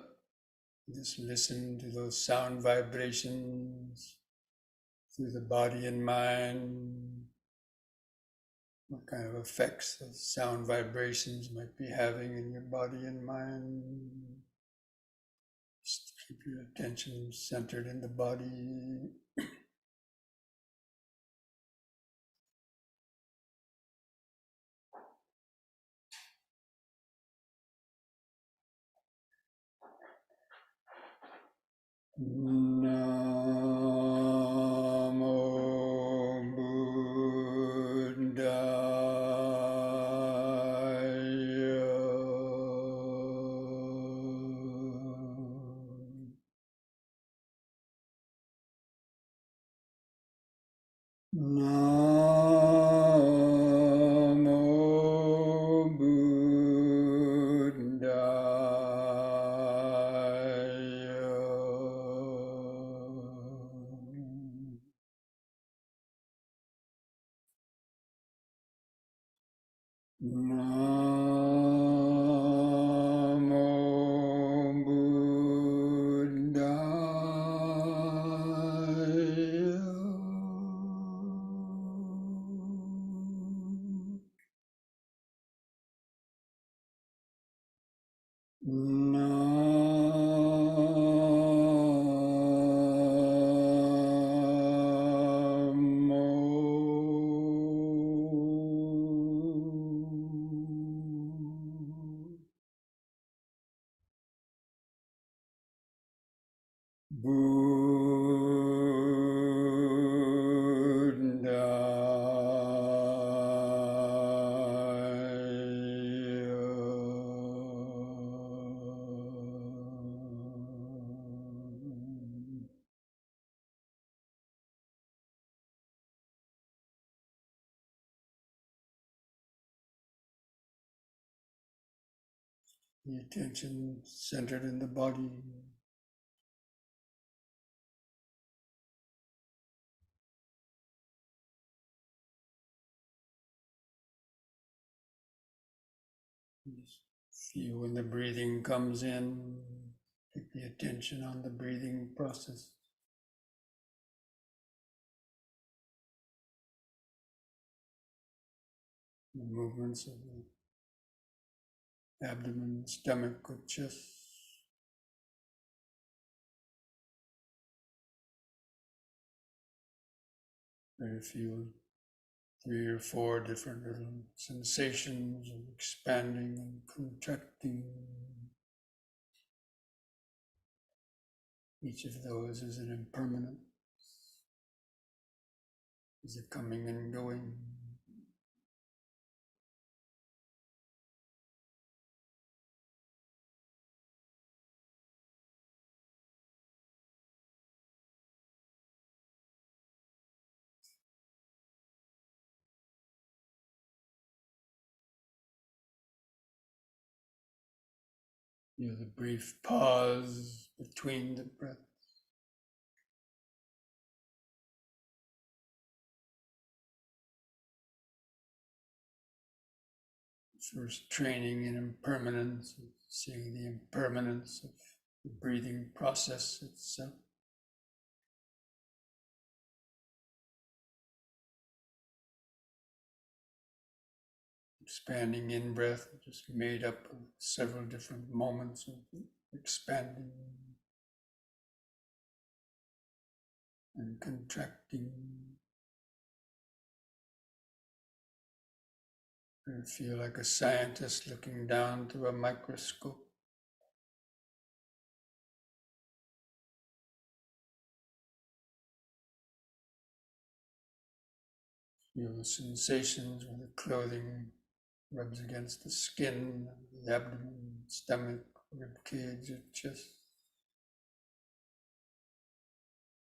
Just listen to those sound vibrations through the body and mind. What kind of effects those sound vibrations might be having in your body and mind. Just keep your attention centered in the body. Namo Buddhaya. Namo Buddhaya. Namo Buddhaya. Namo Buddhaya. The attention centered in the body. Just feel when the breathing comes in, Keep the attention on the breathing process. The movements of the abdomen, stomach, or chest. Where you feel 3 or 4 different little sensations of expanding and contracting. Each of those is an impermanent. Is it coming and going? Feel the brief pause between the breaths. First training in impermanence, seeing the impermanence of the breathing process itself. Expanding in breath, just made up of several different moments of expanding and contracting. I feel like a scientist looking down through a microscope. Feel the sensations when the clothing rubs against the skin, the abdomen, stomach, rib cage, or chest.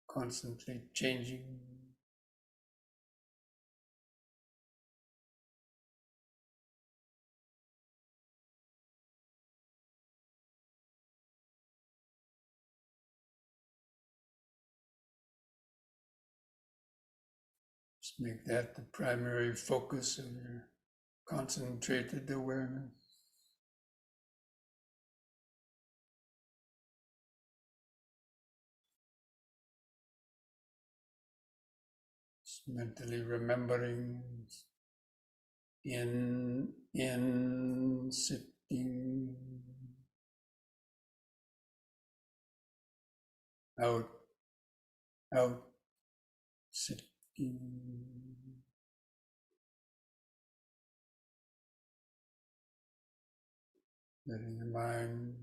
Constantly changing. Just make that the primary focus of your concentrated awareness. Just mentally remembering in sitting, out, sitting. Letting the mind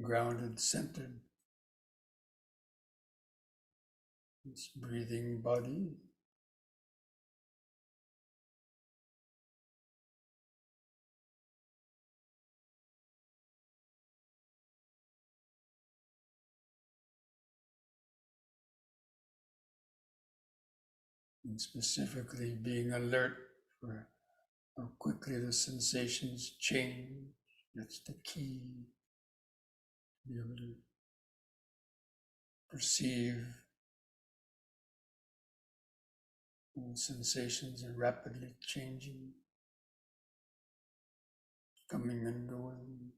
grounded, centered. This breathing body. And specifically being alert for how quickly the sensations change. That's the key. To be able to perceive when sensations are rapidly changing, coming and going.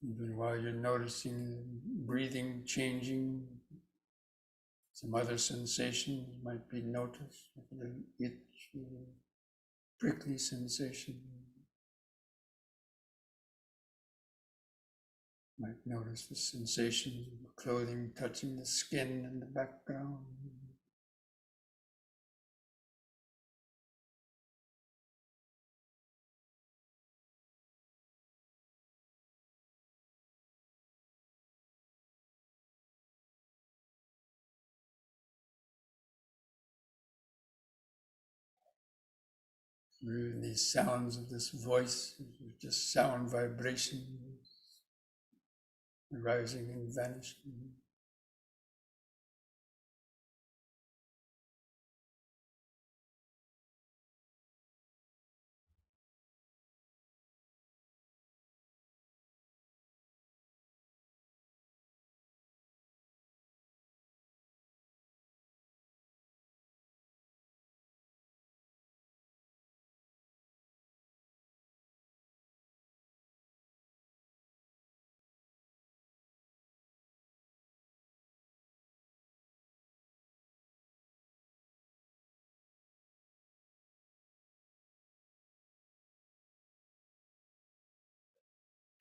Even while you're noticing breathing changing, some other sensations might be noticed, like a little itch, a little prickly sensation. Might notice the sensations of the clothing touching the skin in the background. Even these sounds of this voice, just sound vibrations arising and vanishing.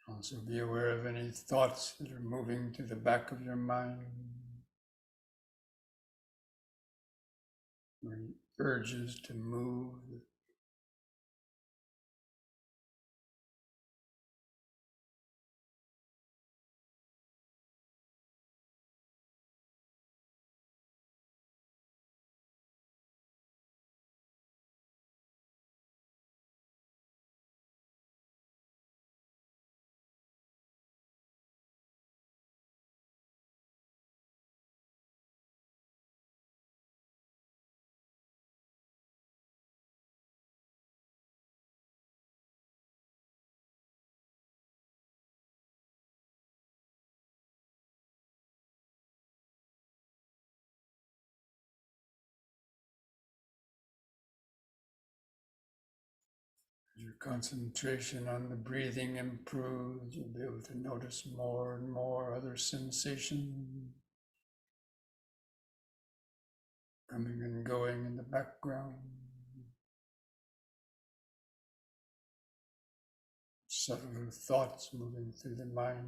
Also be aware of any thoughts that are moving to the back of your mind, or any urges to move. Your concentration on the breathing improves, you'll be able to notice more and more other sensations coming and going in the background. Subtler thoughts moving through the mind.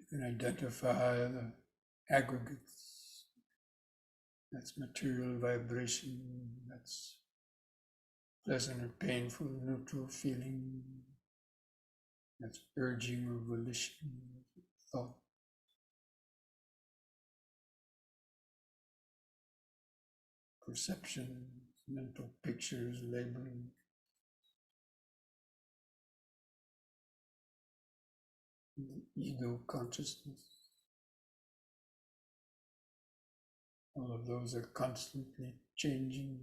You can identify the aggregates. That's material vibration, that's pleasant or painful, neutral feeling, that's urging or volition, thought. Perception, mental pictures, labeling. Ego consciousness. All of those are constantly changing.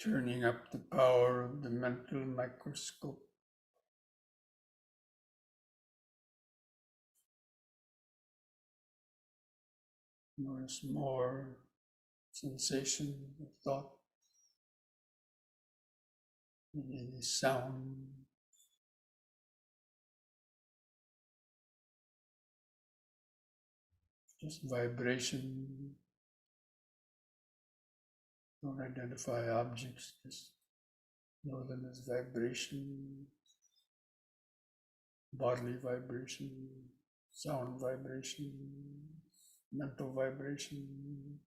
Turning up the power of the mental microscope. Notice more sensation, thought, any sound. Just vibration. Don't identify objects, just know them as vibration, bodily vibration, sound vibration, mental vibration.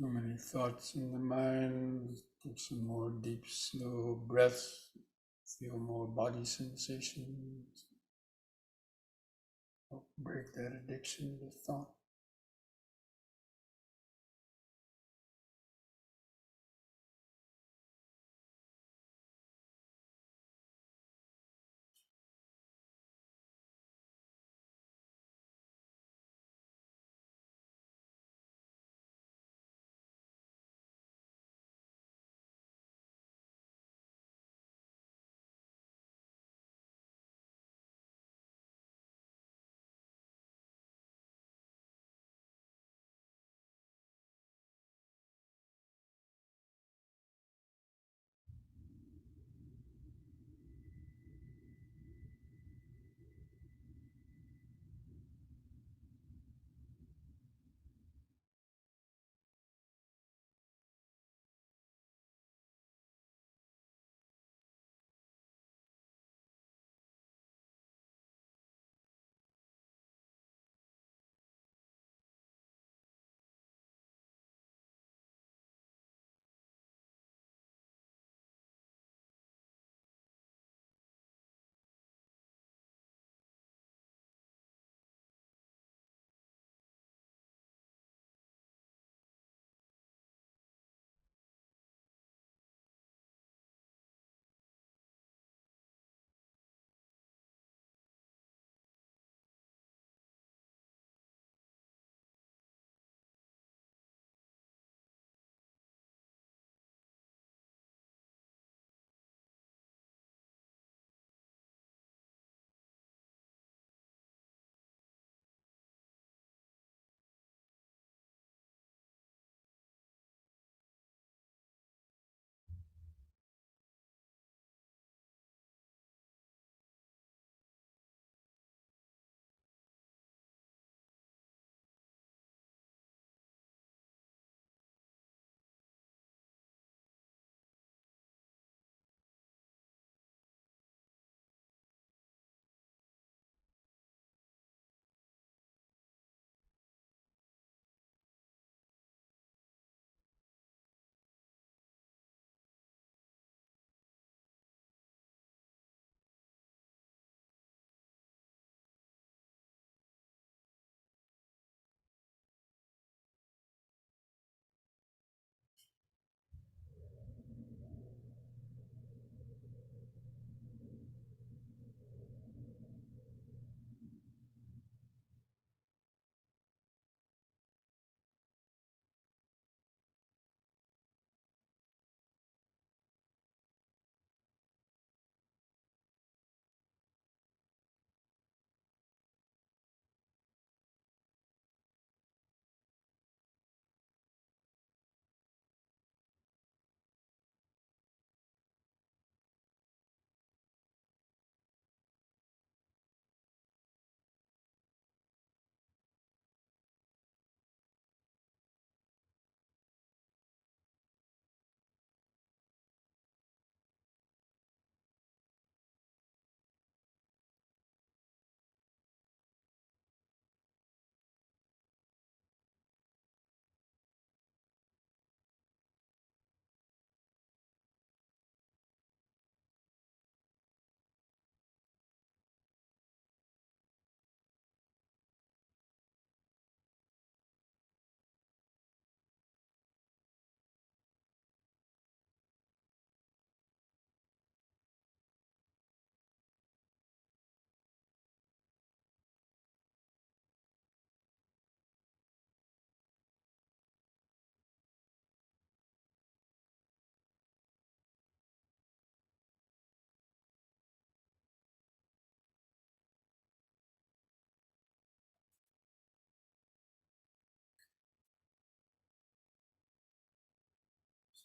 So many thoughts in the mind. Take some more deep, slow breaths. Feel more body sensations. Help break that addiction to thought.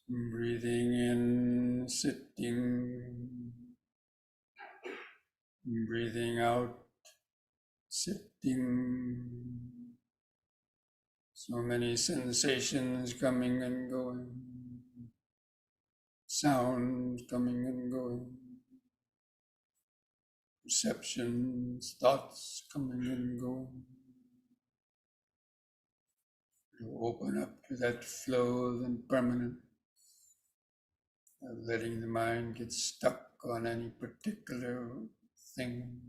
Breathing in, sitting. Breathing out, sitting. So many sensations coming and going. Sounds coming and going. Perceptions, thoughts coming and going. to open up to that flow of impermanent, letting the mind get stuck on any particular thing.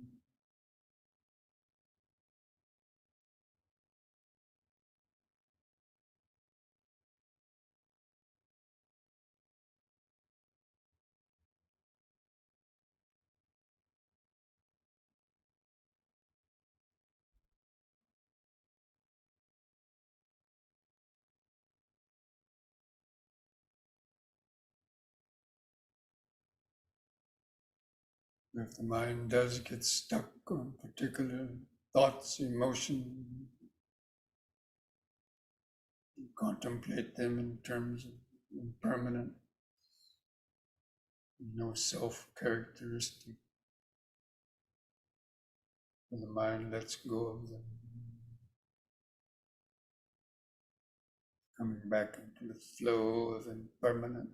If the mind does get stuck on particular thoughts, emotions, you contemplate them in terms of impermanent, no self characteristic. And the mind lets go of them, coming back into the flow of impermanent,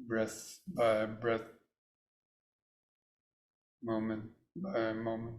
breath by breath, moment by moment.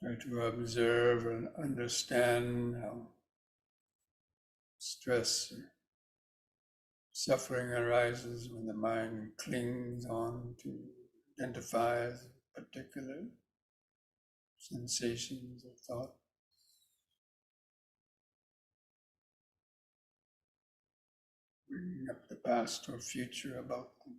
Try to observe and understand how stress or suffering arises when the mind clings on to, identifies particular sensations or thought, bringing up the past or future about them.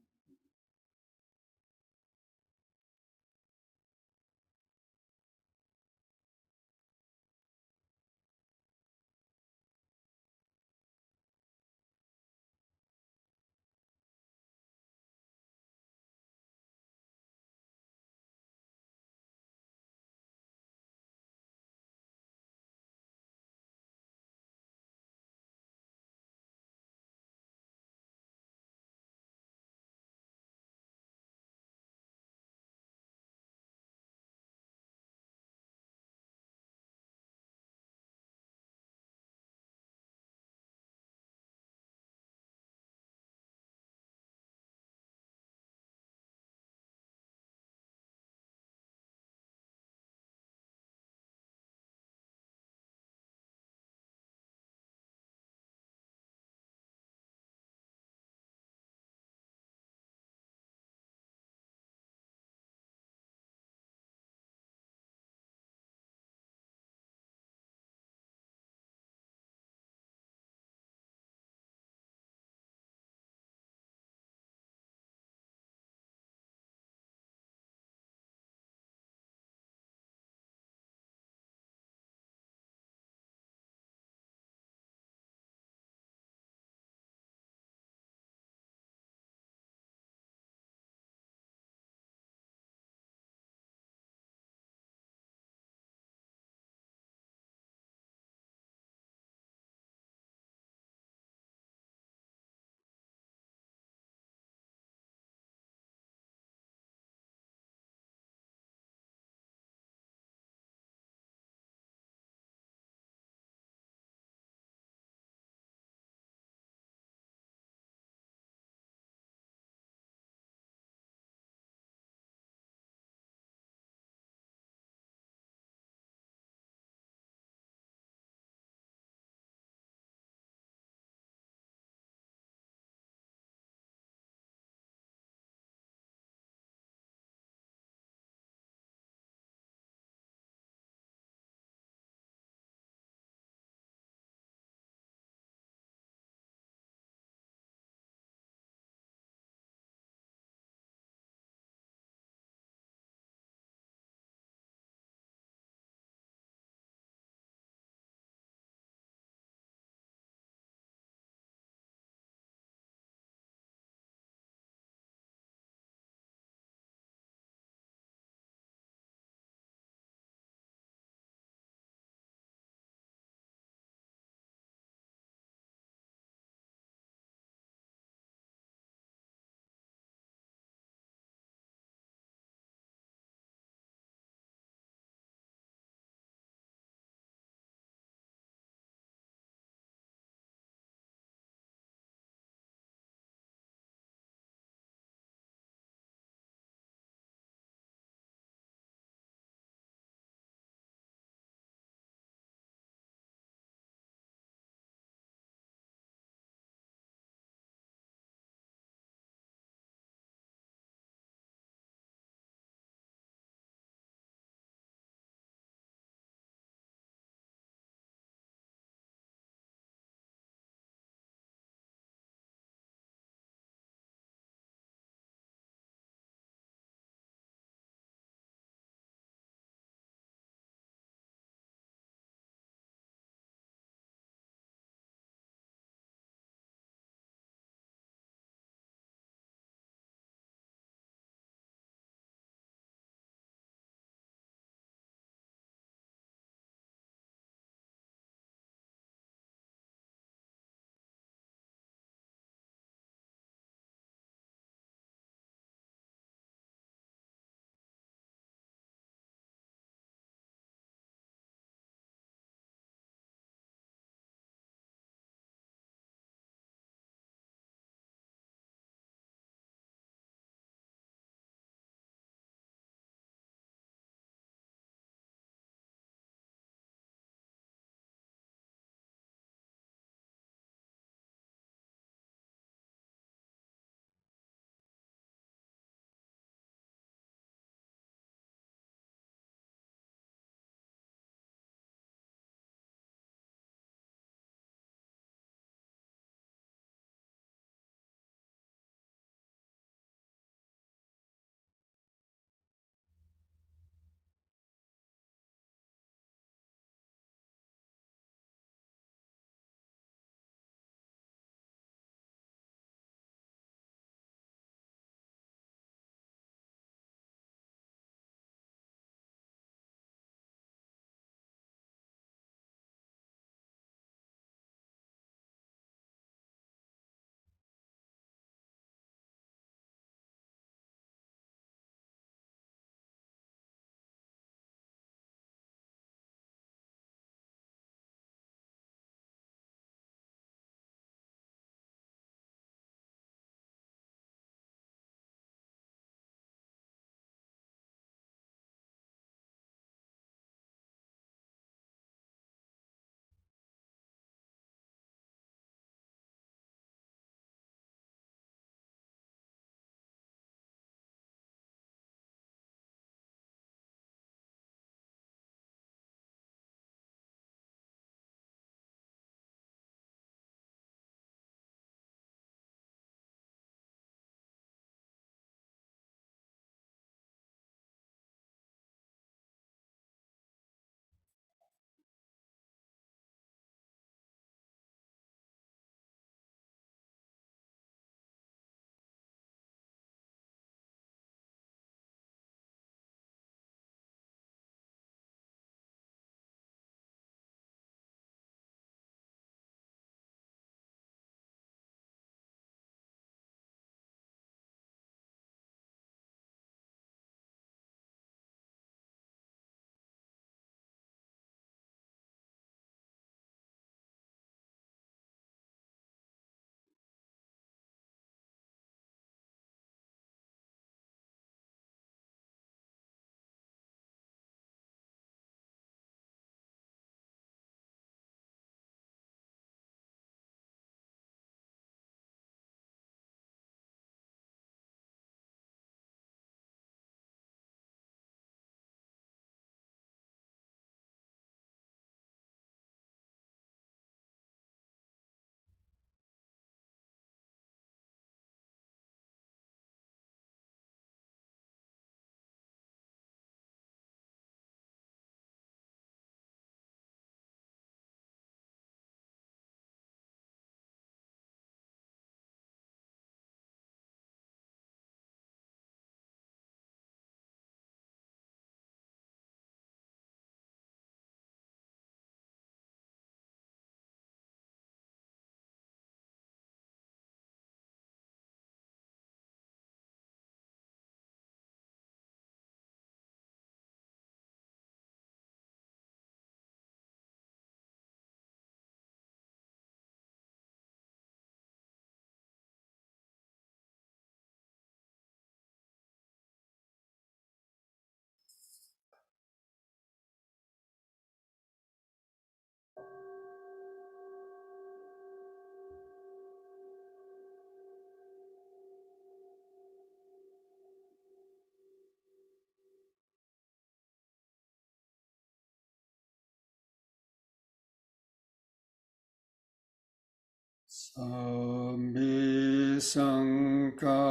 Sambe sankara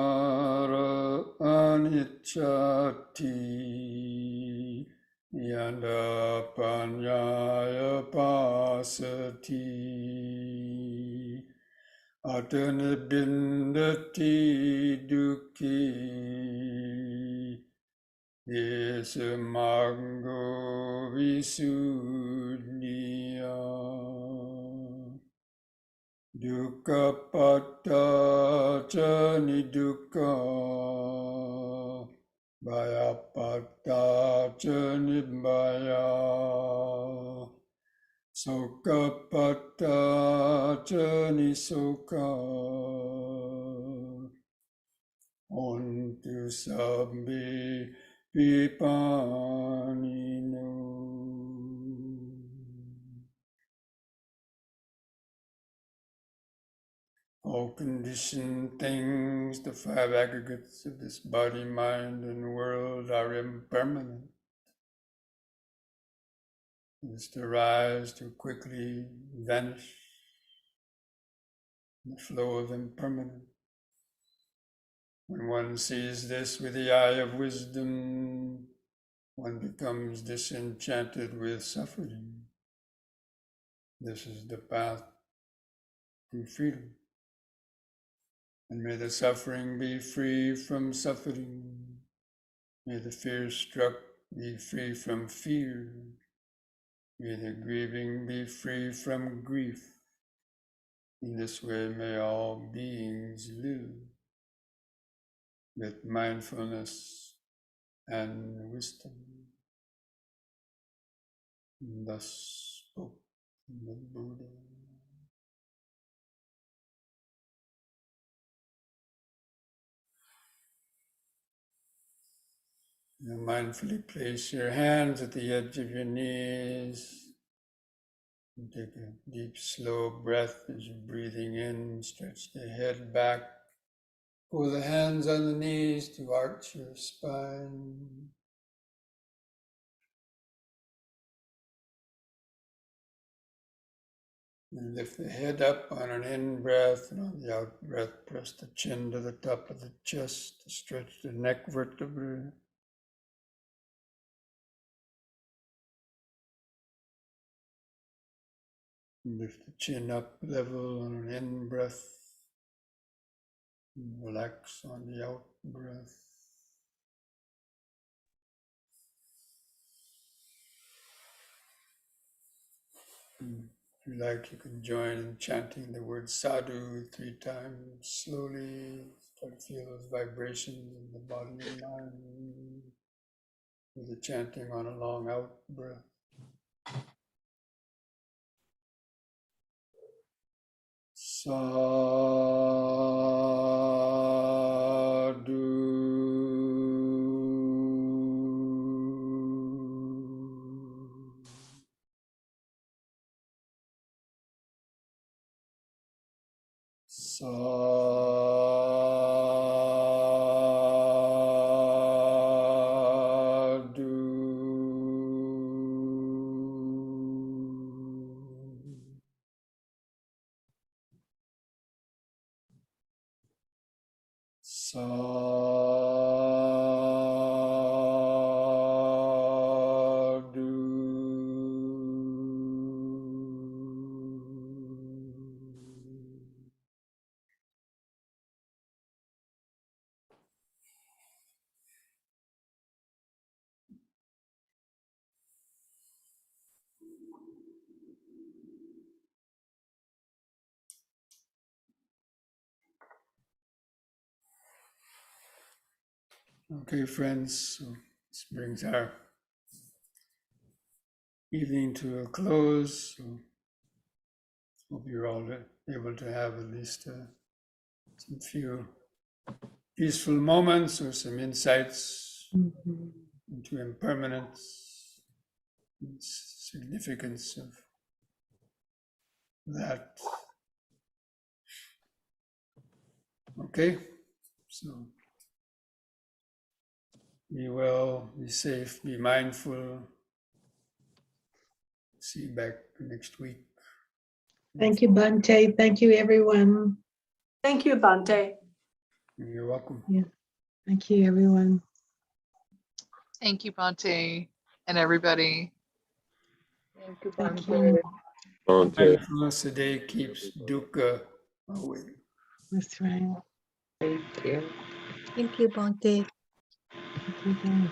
anichati yanda panyaya pasati atanibindati dukkhi yesamango visuddhiya dukkha patta ca nidukkha bhaya patta ca nibbaya sokha patta ca nisokha ontu sabbe vipanino. All conditioned things, the five aggregates of this body, mind, and world are impermanent. Just arise to quickly vanish in the flow of impermanence. When one sees this with the eye of wisdom, one becomes disenchanted with suffering. This is the path to freedom. And may the suffering be free from suffering. May the fear struck be free from fear. May the grieving be free from grief. In this way may all beings live with mindfulness and wisdom. And thus spoke the Buddha. You mindfully place your hands at the edge of your knees. And take a deep, slow breath as you're breathing in. Stretch the head back. Pull the hands on the knees to arch your spine. And lift the head up on an in-breath, and on the out-breath, press the chin to the top of the chest to stretch the neck vertebrae. Lift the chin up level on an in-breath, and relax on the out-breath. If you like, you can join in chanting the word sadhu 3 times slowly. Start to feel those vibrations in the body and mind with the chanting on a long out breath. Sadhu. Okay, friends, so this brings our evening to a close. So hope you're all able to have at least some few peaceful moments or some insights into impermanence, and significance of that. Okay, so be well, be safe, be mindful. See you back next week. Thank you, Bhante. Thank you, everyone. Thank you, Bhante. You're welcome. Yeah. Thank you, everyone. Thank you, Bhante, and everybody. Thank you, Thank Bhante. you. Mindfulness today keeps dukkha away. That's right. Thank you. Thank you, Bhante. Thank you, guys.